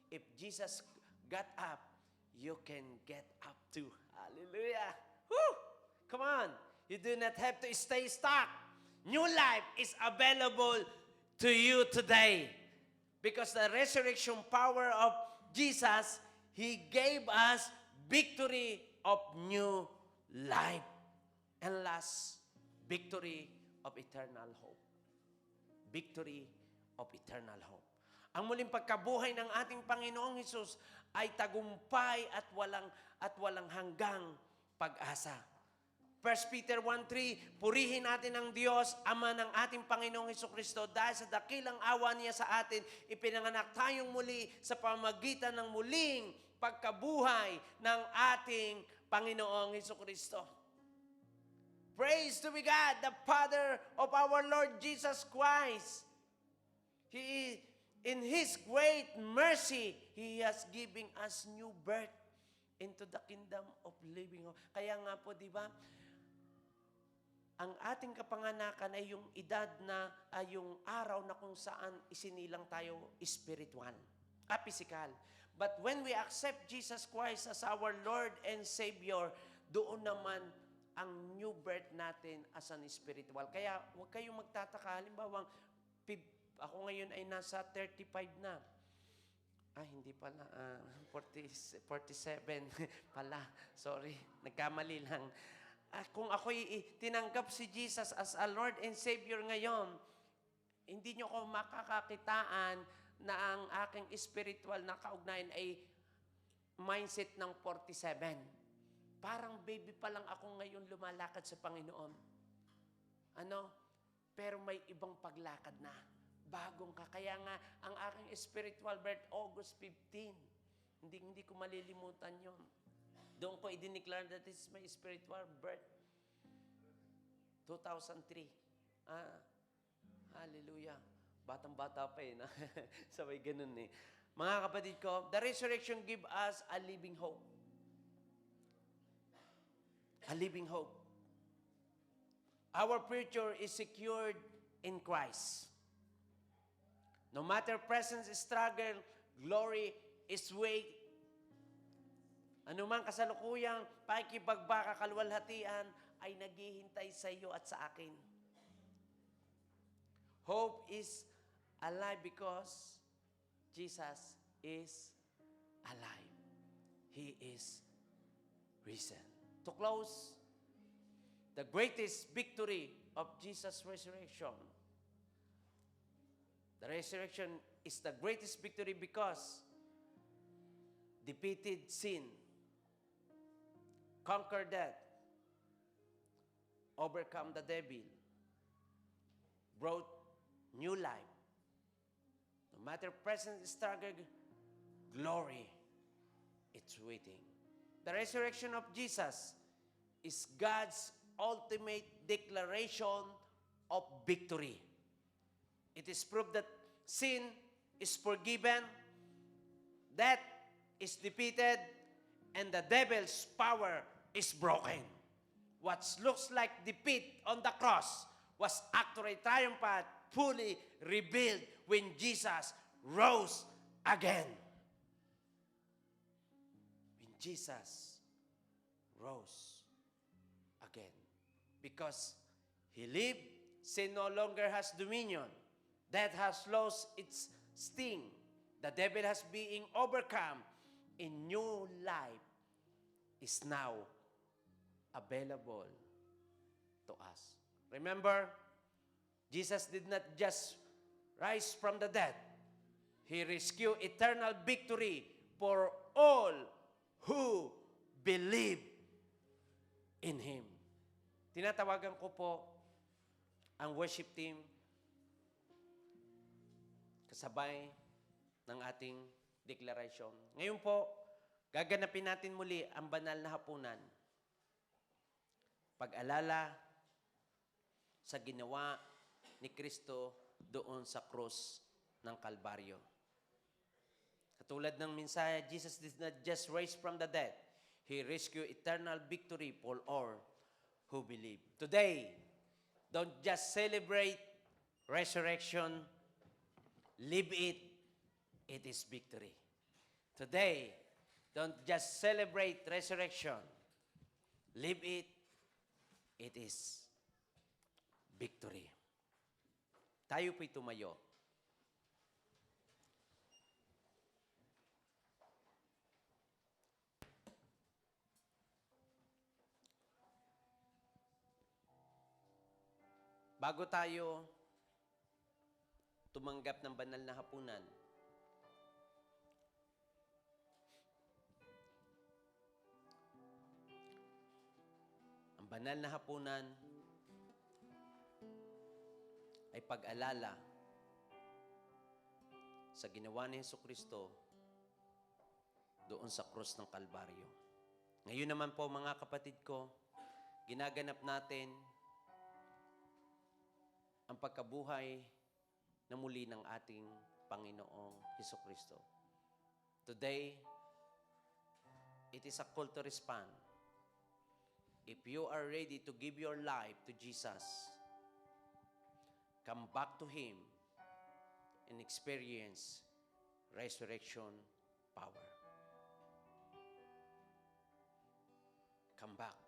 Speaker 1: If Jesus got up, you can get up too. Hallelujah. Woo! Come on. You do not have to stay stuck. New life is available to you today. Because the resurrection power of Jesus, He gave us victory of new life. And last, victory of eternal hope. Victory of eternal hope. Ang muling pagkabuhay ng ating Panginoong Hesus ay tagumpay at walang hanggang pag-asa. 1 Peter 1:3, purihin natin ang Diyos, Ama ng ating Panginoong Hesukristo, dahil sa dakilang awa niya sa atin, ipinanganak tayong muli sa pamagitan ng muling pagkabuhay ng ating Panginoong Hesukristo. Praise to be God, the Father of our Lord Jesus Christ. In His great mercy, He has given us new birth into the kingdom of living. Kaya nga po, di ba, ang ating kapanganakan ay yung edad na, yung araw na kung saan isinilang tayo spiritual, physical. But when we accept Jesus Christ as our Lord and Savior, doon naman ang new birth natin as an spiritual. Kaya huwag kayong magtataka. Halimbawa, ako ngayon ay nasa 35 na. Hindi pala. 47 pala. Sorry, nagkamali lang. Kung ako'y tinanggap si Jesus as a Lord and Savior ngayon, hindi nyo ko makakakitaan na ang aking spiritual na kaugnayan ay mindset ng 47. Parang baby pa lang ako ngayon lumalakad sa Panginoon. Pero may ibang paglakad na. Bagong ka. Kaya nga, ang aking spiritual birth, August 15. Hindi ko malilimutan yon. Doon ko i-declare that is my spiritual birth. 2003. Hallelujah. Batang-bata pa na. Sabay ganun Mga kapatid ko, the resurrection give us a living hope. A living hope. Our future is secured in Christ. No matter present struggle, glory is wait. Anumang kasalukuyang pakikipagbaka kalwalhatian ay naghihintay sa iyo at sa akin. Hope is alive because Jesus is alive. He is risen. To close, the greatest victory of Jesus' resurrection. The resurrection is the greatest victory because defeated sin, conquered death, overcome the devil, brought new life. No matter present struggle, glory, it's waiting. The resurrection of Jesus is God's ultimate declaration of victory. It is proof that sin is forgiven, death is defeated, and the devil's power is broken. What looks like defeat on the cross was actually triumphant, fully revealed when Jesus rose again. When Jesus rose again. Because He lived, sin no longer has dominion. Death has lost its sting. The devil has been overcome. A new life is now available to us. Remember, Jesus did not just rise from the dead. He rescued eternal victory for all who believe in Him. Tinatawagan ko po ang worship team kasabay ng ating declaration. Ngayon po, gaganapin natin muli ang banal na hapunan. Pag-alala sa ginawa ni Kristo doon sa krus ng Kalbaryo. Katulad ng mensahe, Jesus did not just rise from the dead. He rescued eternal victory for all who believe. Today, don't just celebrate resurrection, live it. It is victory. Today, don't just celebrate resurrection. Live it. It is victory. Tayo po'y tumayo. Bago tayo tumanggap ng banal na hapunan, ang banal na hapunan ay pag-alala sa ginawa ni Jesucristo doon sa krus ng Kalbaryo. Ngayon naman po mga kapatid ko, ginaganap natin ang pagkabuhay na muli ng ating Panginoong Jesucristo. Today, it is a call to respond. If you are ready to give your life to Jesus, come back to Him and experience resurrection power. Come back.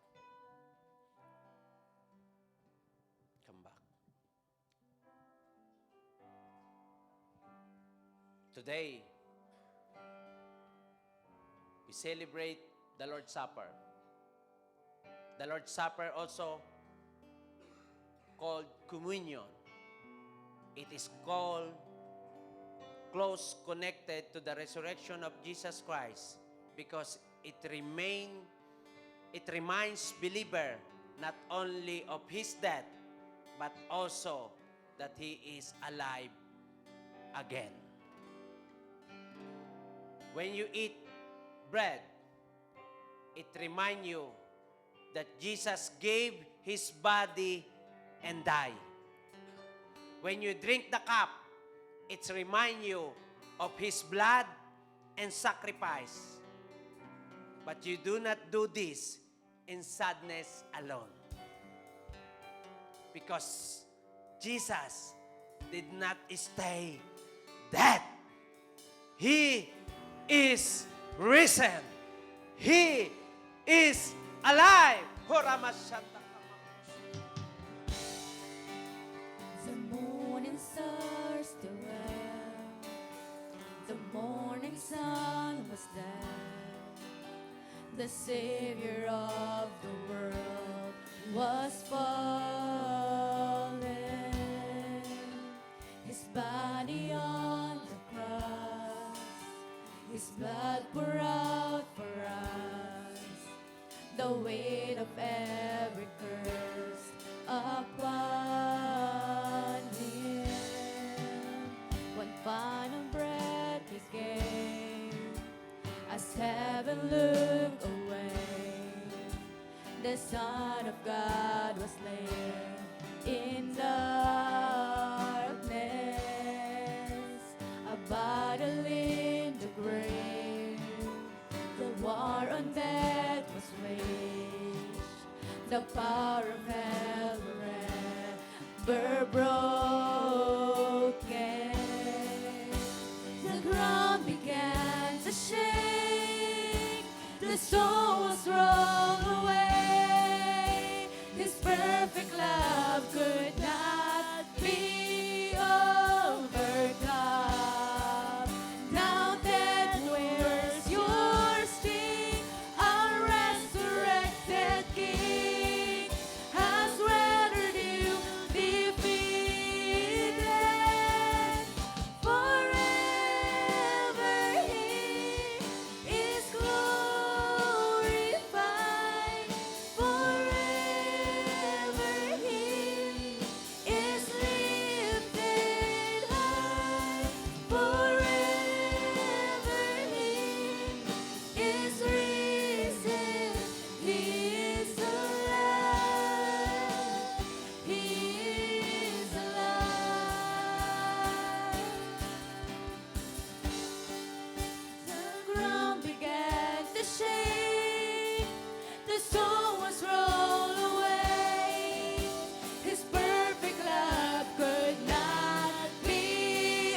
Speaker 1: Come back. Today, we celebrate the Lord's Supper. The Lord's Supper also called communion. It is called close connected to the resurrection of Jesus Christ because it reminds believer not only of His death, but also that He is alive again. When you eat bread, it reminds you that Jesus gave His body and died. When you drink the cup, it reminds you of His blood and sacrifice. But you do not do this in sadness alone. Because Jesus did not stay dead. He is risen. He is alive.
Speaker 2: The morning stars still ran. The morning sun was there. The Savior of the world was fallen. His body on the cross, His blood poured out for us. The weight of every curse upon Him. One final breath He gave as heaven looked away. The Son of God was laid in darkness, a battle in the grave. The war on death was waged. The power of hell forever broken. The ground began to shake. The stone was rolled away. His perfect love could not be overcome. Now that where's your sting? Our resurrected King has rendered you defeated. Forever He is glorified. Forever He is lifted high. Forever He is risen. He is alive. He is alive. The ground began to shake. The stone was rolled away. His perfect love could not be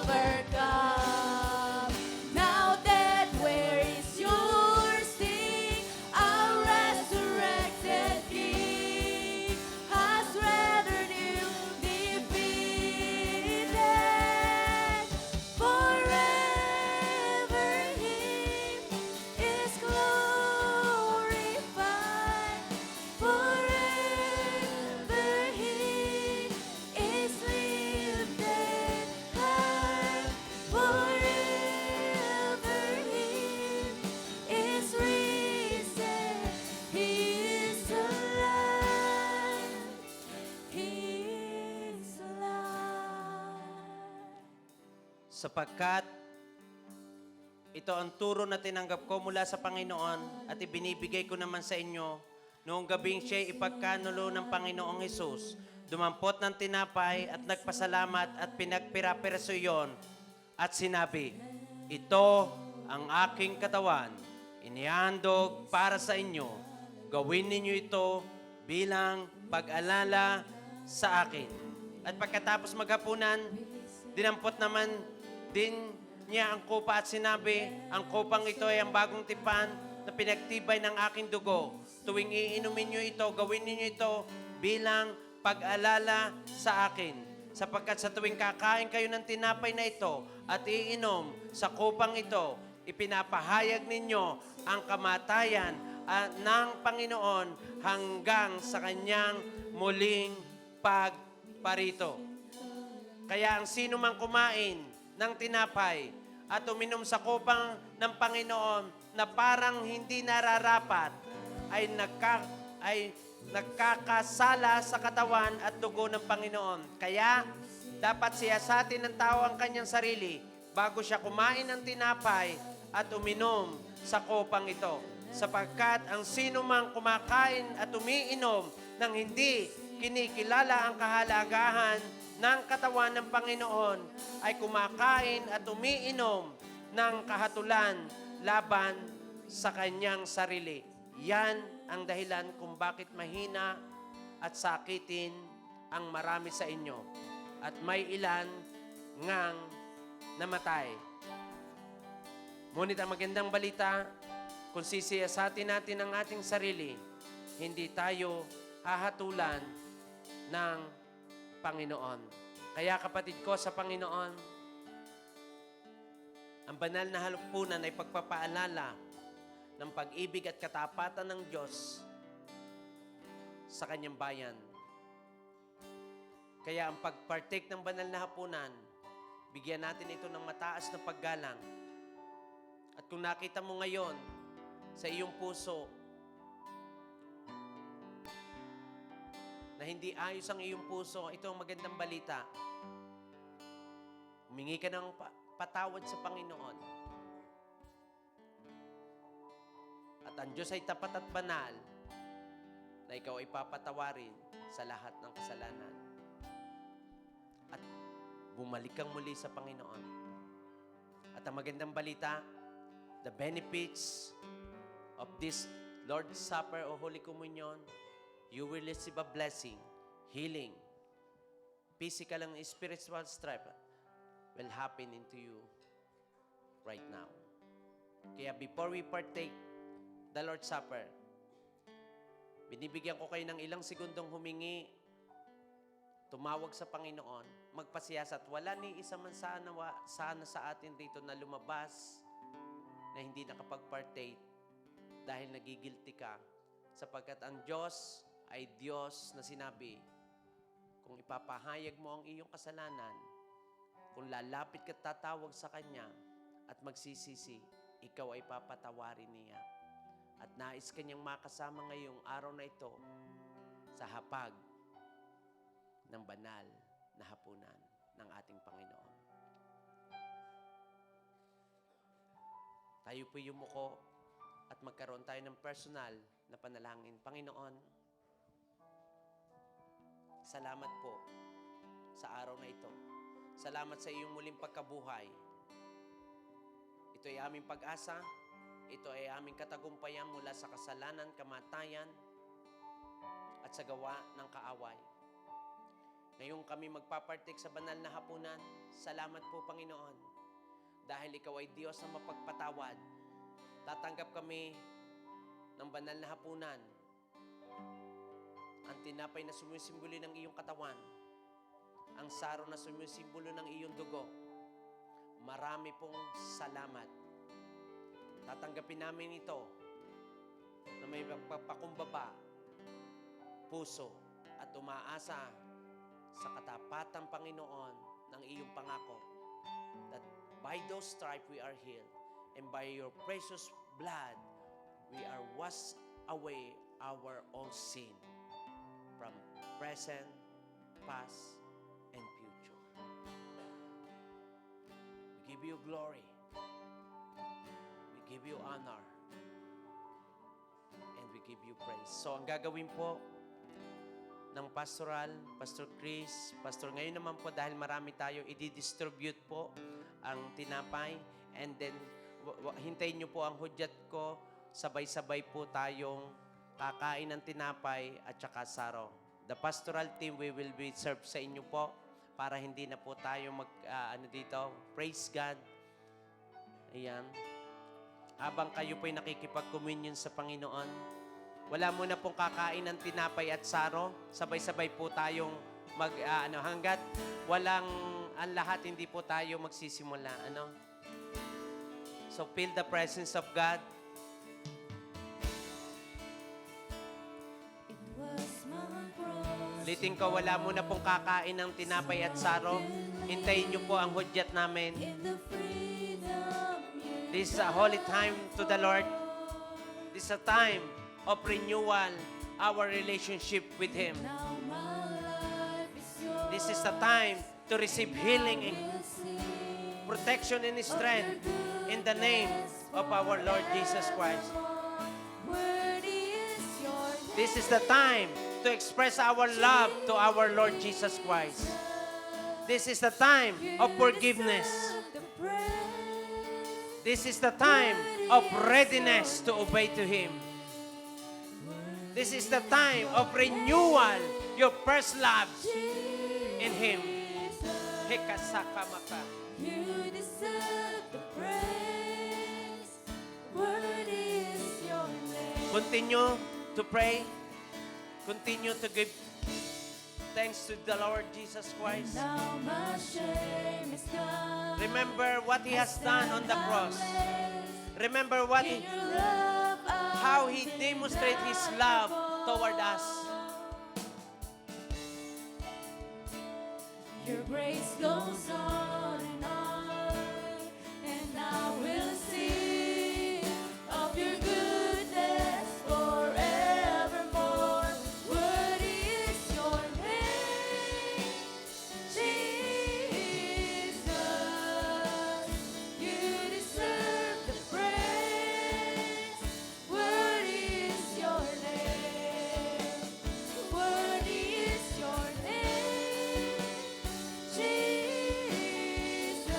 Speaker 2: overcome. Now that where is your sting? Our resurrected King has rendered you defeated. Forever He is glorified. Forever He is lifted high. Forever He is risen. He is alive. He is alive.
Speaker 1: Sapagkat ito ang turo na tinanggap ko mula sa Panginoon at ibinibigay ko naman sa inyo noong gabing siya'y ipagkanulo ng Panginoong Hesus. Dumampot ng tinapay at nagpasalamat at pinagpira-piraso iyon at sinabi, ito ang aking katawan, inihandog para sa inyo. Gawin ninyo ito bilang pag-alala sa akin. At pagkatapos maghapunan, dinampot naman din niya ang kupa at sinabi, ang kupang ito ay ang bagong tipan na pinagtibay ng aking dugo. Tuwing iinumin niyo ito, gawin ninyo ito bilang pag-alala sa akin. Sapagkat sa tuwing kakain kayo ng tinapay na ito at iinom sa kupang ito, ipinapahayag ninyo ang kamatayan ng Panginoon hanggang sa kanyang muling pagparito. Kaya ang sino mang kumain ng tinapay at uminom sa kupang ng Panginoon na parang hindi nararapat ay nagkakasala sa katawan at dugo ng Panginoon. Kaya dapat siyasatin ng tao ang kanyang sarili bago siya kumain ng tinapay at uminom sa kupang ito. Sapagkat ang sino mang kumakain at umiinom ng hindi kinikilala ang kahalagahan ng katawan ng Panginoon ay kumakain at umiinom ng kahatulan laban sa kanyang sarili. Yan ang dahilan kung bakit mahina at sakitin ang marami sa inyo at may ilan ngang namatay. Ngunit ang magandang balita, kung sisiyasatin natin ang ating sarili, hindi tayo hahatulan ng Panginoon. Kaya kapatid ko sa Panginoon, ang banal na halupunan ay pagpapaalala ng pag-ibig at katapatan ng Diyos sa kanyang bayan. Kaya ang pag-partake ng banal na hapunan, bigyan natin ito ng mataas na paggalang. At kung nakita mo ngayon sa iyong puso na hindi ayos ang iyong puso, ito ang magandang balita. Humingi ka ng patawad sa Panginoon. At ang Diyos ay tapat at banal na ikaw ay papatawarin sa lahat ng kasalanan. At bumalik kang muli sa Panginoon. At ang magandang balita, the benefits of this Lord's Supper o Holy Communion, you will receive a blessing, healing, physical and spiritual strength will happen into you right now. Kaya before we partake the Lord's Supper, binibigyan ko kayo ng ilang segundong humingi, tumawag sa Panginoon, magpasiyasat. Wala ni isa man sana sa atin dito na lumabas na hindi nakapag-partake dahil nagigilty ka. Sapagkat ang Diyos ay Diyos na sinabi, kung ipapahayag mo ang iyong kasalanan, kung lalapit ka tatawag sa Kanya at magsisisi, ikaw ay papatawarin niya. At nais Kanyang makasama ngayong araw na ito sa hapag ng banal na hapunan ng ating Panginoon. Tayo po yumuko at magkaroon tayo ng personal na panalangin. Panginoon, salamat po sa araw na ito. Salamat sa iyong muling pagkabuhay. Ito ay aming pag-asa. Ito ay aming katagumpayan mula sa kasalanan, kamatayan, at sa gawa ng kaaway. Ngayong kami magpapartik sa banal na hapunan, salamat po, Panginoon. Dahil ikaw ay Diyos na mapagpatawad, tatanggap kami ng banal na hapunan. Ang tinapay na sumisimbolo ng iyong katawan, ang saro na sumisimbolo ng iyong dugo. Marami pong salamat. Tatanggapin namin ito na may pagpapakumbaba, puso, at umaasa sa katapatang Panginoon ng iyong pangako that by those stripes we are healed and by your precious blood we are washed away our all sin from present, past, and future. We give you glory. We give you honor. And we give you praise. So, ang gagawin po ng pastoral, Pastor Chris, Pastor, ngayon naman po dahil marami tayo, i-distribute po ang tinapay and then hintayin nyo po ang hudyat ko, sabay-sabay po tayong kakain ng tinapay at saka saro. The pastoral team, we will be served sa inyo po para hindi na po tayo praise God. Ayan. Habang kayo po'y nakikipag-communion sa Panginoon, wala mo na pong kakain ng tinapay at saro. Sabay-sabay po tayong hanggat walang ang lahat, hindi po tayo magsisimula. So feel the presence of God.
Speaker 2: It was my cross.
Speaker 1: Ulitin ko, wala muna pong kakain ng tinapay at saro. Hintayin niyo po ang hudyat namin.
Speaker 2: In the freedom you
Speaker 1: This is a holy time to the Lord. This is a time of renewal, our relationship with Him.
Speaker 2: now my life is yours.
Speaker 1: This is the time to receive healing and
Speaker 2: We'll sing
Speaker 1: protection and strength in the name of our Lord Jesus Christ.
Speaker 2: worthy is your name.
Speaker 1: This is the time to express our love to our Lord Jesus Christ. This is the time of forgiveness.
Speaker 2: The praise.
Speaker 1: This is the time of readiness to obey to Him. This is the time of renewal, your first love in Him. Hikasakamaka.
Speaker 2: You deserve the praise. Worthy is your name.
Speaker 1: Continue to pray. Continue to give thanks to the Lord Jesus Christ.
Speaker 2: Now my shame is gone.
Speaker 1: Remember what He has done on the cross. Remember what
Speaker 2: In your love,
Speaker 1: how He demonstrated His love toward us.
Speaker 2: Your grace goes on, and I will sing of your goodness forevermore. Worthy is your name, Jesus. You deserve the praise. Worthy is your name. Worthy is your name. Jesus,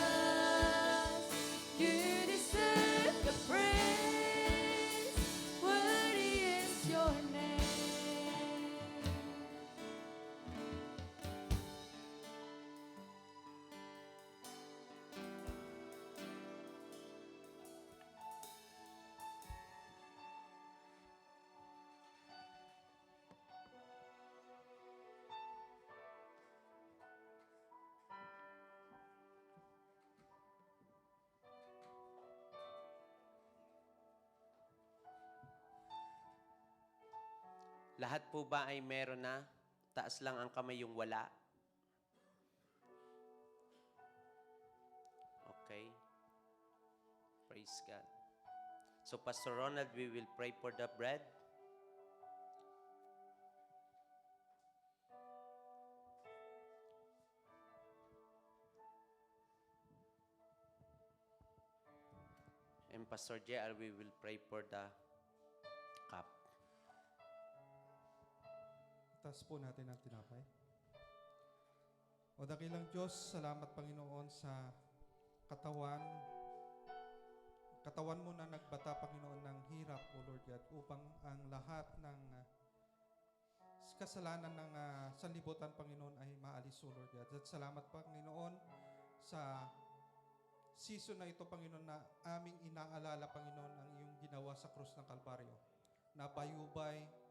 Speaker 2: you deserve the praise. Worthy is your name.
Speaker 1: Lahat po ba ay meron na? Taas lang ang kamay yung wala. Okay. Praise God. So Pastor Ronald, we will pray for the bread. And Pastor JR, we will pray for the cup.
Speaker 3: Taas po natin ang tinapay. O dakilang Diyos, salamat Panginoon sa katawan mo na nagbata Panginoon ng hirap, O Lord God, upang ang lahat ng kasalanan ng sanlibutan Panginoon ay maalis, O Lord God. At salamat Panginoon sa season na ito Panginoon na aming inaalala Panginoon ang iyong ginawa sa krus ng Kalbaryo. Na bayubay,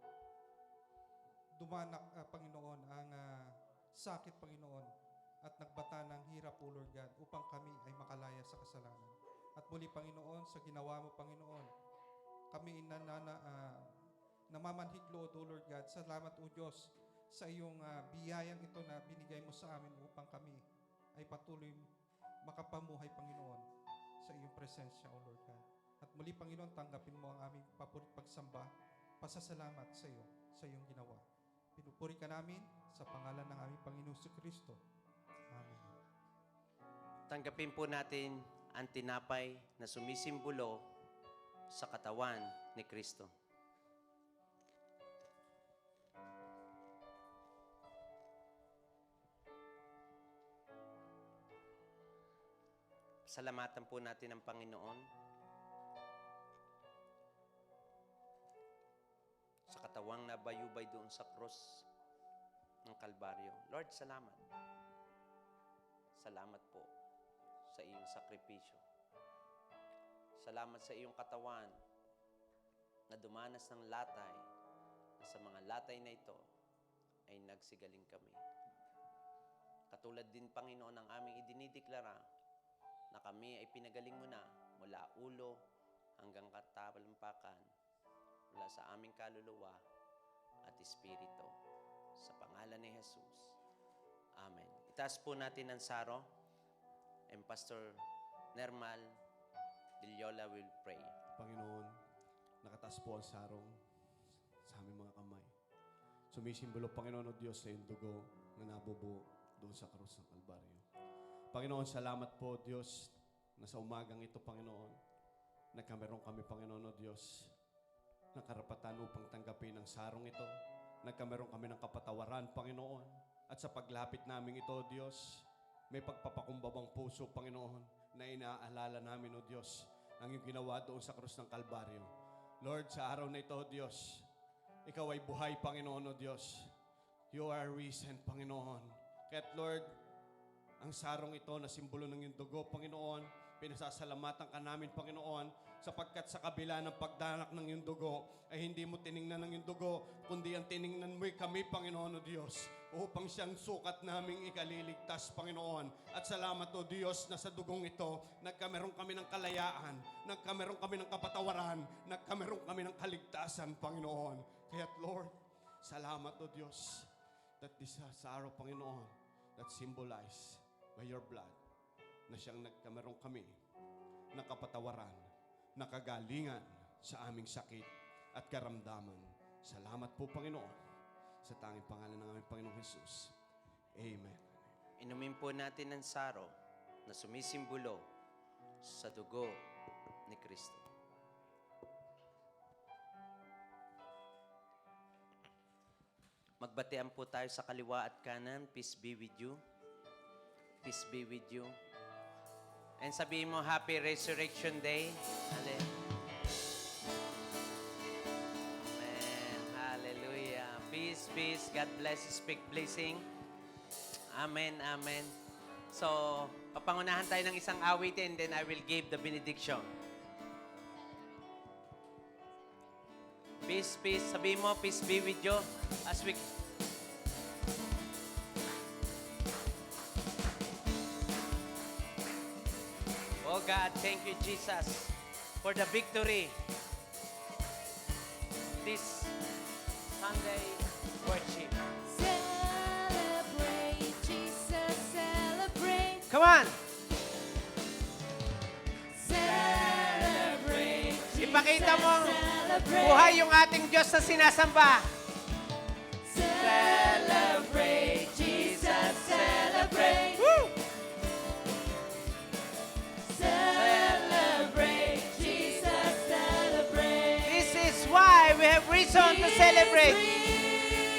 Speaker 3: dumanak Panginoon ang sakit Panginoon at nagbata ng hirap o Lord God upang kami ay makalaya sa kasalanan. At muli Panginoon sa ginawa mo Panginoon, kami namamanhig Lord o Lord God. Salamat o Diyos sa iyong biyayang ito na binigay mo sa amin upang kami ay patuloy makapamuhay Panginoon sa iyong presensya o Lord God. At muli Panginoon, tanggapin mo ang aming papurit pagsamba, pasasalamat sa iyo, sa iyong ginawa. Pinupuri ka namin sa pangalan ng aming Panginoong Kristo. Amen.
Speaker 1: Tanggapin po natin ang tinapay na sumisimbolo sa katawan ni Kristo. Salamatan po natin ang Panginoon sa katawang nabayubay doon sa cross ng Kalbaryo. Lord, salamat. Salamat po sa iyong sakripisyo. Salamat sa iyong katawan na dumanas ng latay, na sa mga latay na ito ay nagsigaling kami. Katulad din, Panginoon, ang aming idinideklara na kami ay pinagaling mo na mula ulo hanggang katalampakan mula sa aming kaluluwa at espiritu. Sa pangalan ni Jesus. Amen. Itaas po natin ang saro, and Pastor Nermal Villola will pray.
Speaker 4: Panginoon, nakataas po ang sarong sa aming mga kamay. Sumisimbolo, Panginoon o Diyos, sa iyong dugo na nabubuo doon sa krus ng Kalbaryo. Panginoon, salamat po, Diyos, na sa umagang ito, Panginoon, nagkameron kami, Panginoon o Diyos, ng karapatan upang tanggapin ang sarong ito. Nagkameron kami ng kapatawaran, Panginoon. At sa paglapit namin ito, Diyos, may pagpapakumbabang puso, Panginoon, na inaalala namin, O Diyos, ang iyong ginawa doon sa krus ng Kalbaryo. Lord, sa araw na ito, Diyos, Ikaw ay buhay, Panginoon, O Diyos. You are risen, Panginoon. Kaya't, Lord, ang sarong ito na simbolo ng iyong dugo, Panginoon, pinasasalamatan ka namin, Panginoon, sapagkat sa kabila ng pagdanak ng iyong dugo, ay hindi mo tiningnan ng iyong dugo, kundi ang tiningnan mo kami, Panginoon, O Diyos, upang siyang sukat naming ikaliligtas, Panginoon. At salamat, O Diyos, na sa dugong ito, nagkameron kami ng kalayaan, nagkameron kami ng kapatawaran, nagkameron kami ng kaligtasan, Panginoon. Kaya't, Lord, salamat, O Diyos, that this araw, Panginoon, that symbolized by your blood, na siyang nagkameron kami ng kapatawaran, nakagalingan sa aming sakit at karamdaman. Salamat po, Panginoon, sa tanging pangalan ng aming Panginoong Jesus. Amen.
Speaker 1: Inumin po natin ang saro na sumisimbolo sa dugo ni Kristo. Magbatean po tayo sa kaliwa at kanan. Peace be with you. Peace be with you. And sabihin mo, Happy Resurrection Day. Amen. Hallelujah. Peace, peace. God bless. Speak blessing. Amen, amen. So, papangunahan tayo ng isang awitin, then I will give the benediction. Peace, peace. Sabihin mo, peace be with you. As we... Oh God, thank you, Jesus, for the victory this Sunday worship.
Speaker 2: Celebrate, Jesus, celebrate.
Speaker 1: Come on!
Speaker 2: Celebrate, Jesus,
Speaker 1: Ipakita mo
Speaker 2: celebrate.
Speaker 1: buhay yung ating Diyos na sinasamba.
Speaker 2: Celebrate, Jesus, celebrate.
Speaker 1: Woo!
Speaker 2: Celebrate, Jesus, celebrate.
Speaker 1: This is why we have reason to celebrate.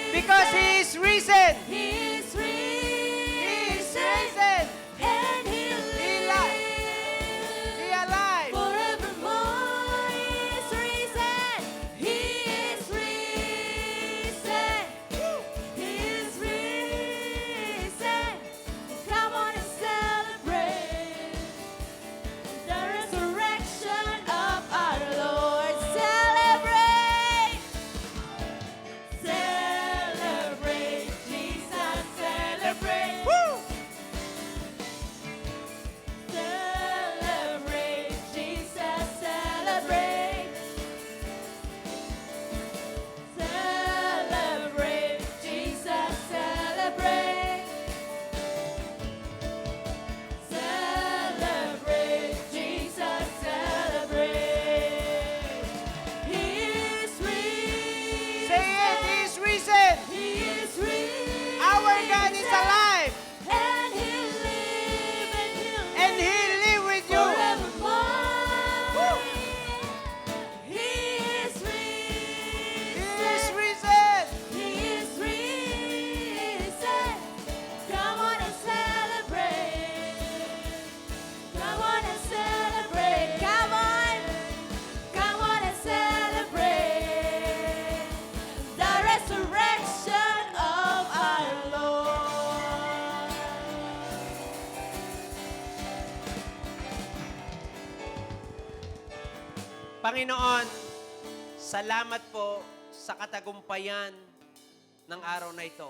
Speaker 1: Because He is risen.
Speaker 2: He is
Speaker 1: He is
Speaker 2: risen.
Speaker 1: risen.
Speaker 2: And He
Speaker 1: He
Speaker 2: lives
Speaker 1: alive.
Speaker 2: forevermore. He is risen. He is risen. He is risen. Come on and celebrate the resurrection of our Lord. Celebrate. Celebrate, Jesus, celebrate.
Speaker 1: Woo!
Speaker 2: Celebrate, Jesus, celebrate. Celebrate, Jesus, celebrate. Celebrate, Jesus, celebrate. He is risen.
Speaker 1: Say it, He is risen.
Speaker 2: He is risen.
Speaker 1: Our God is alive.
Speaker 2: And He'll live and
Speaker 1: And He'll live with you.
Speaker 2: forevermore. He is
Speaker 1: He
Speaker 2: risen.
Speaker 1: is risen.
Speaker 2: He is risen. Come on and celebrate. Come on and celebrate. Come on. Come on and celebrate the resurrection of our Lord.
Speaker 1: Panginoon, salamat po sa katagumpayan ng araw na ito.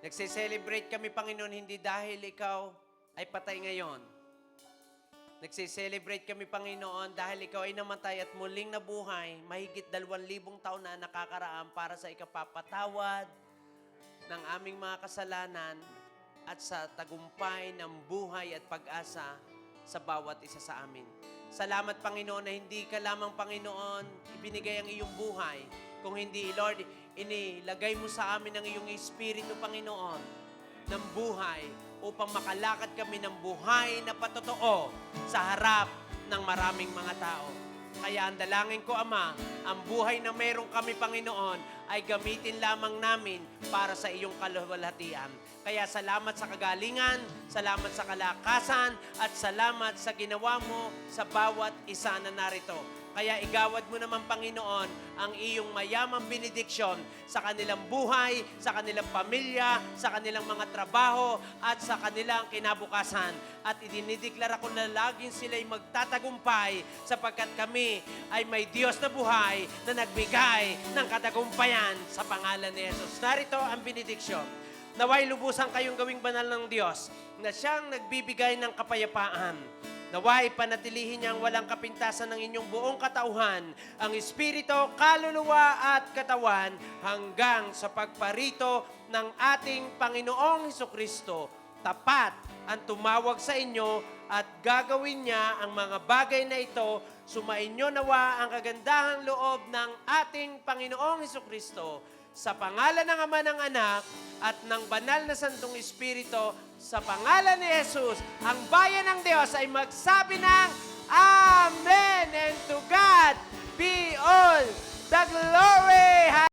Speaker 1: Nagse-celebrate kami, Panginoon, hindi dahil Ikaw ay patay ngayon, Nagse-celebrate kami, Panginoon, dahil Ikaw ay namatay at muling nabuhay, mahigit 2,000 taon na nakakaraan para sa ikapapatawad ng aming mga kasalanan at sa tagumpay ng buhay at pag-asa sa bawat isa sa amin. Salamat, Panginoon, na hindi ka lamang, Panginoon, ibinigay ang iyong buhay. Kung hindi, Lord, inilagay mo sa amin ang iyong Espiritu, Panginoon, ng buhay upang makalakad kami ng buhay na patotoo sa harap ng maraming mga tao. Kaya ang dalangin ko, Ama, ang buhay na meron kami, Panginoon, ay gamitin lamang namin para sa iyong kaluwalhatian. Kaya salamat sa kagalingan, salamat sa kalakasan, at salamat sa ginawa mo sa bawat isa na narito. Kaya igawad mo naman, Panginoon, ang iyong mayamang benediksyon sa kanilang buhay, sa kanilang pamilya, sa kanilang mga trabaho, at sa kanilang kinabukasan. At idinideklara ko na laging sila'y magtatagumpay sapagkat kami ay may Diyos na buhay na nagbigay ng katagumpayan sa pangalan ni Jesus. Narito ang benediksyon. Naway lubusan kayong gawing banal ng Diyos na siyang nagbibigay ng kapayapaan. Naway panatilihin niyang walang kapintasan ng inyong buong katauhan, ang espiritu, kaluluwa at katawan hanggang sa pagparito ng ating Panginoong Hesukristo. Tapat ang tumawag sa inyo at gagawin niya ang mga bagay na ito. Sumainyo nawa ang kagandahang loob ng ating Panginoong Hesukristo. Sa pangalan ng Ama, ng Anak, at ng Banal na Santong Espiritu, sa pangalan ni Jesus, ang bayan ng Diyos ay magsabi ng Amen! And to God be all the glory!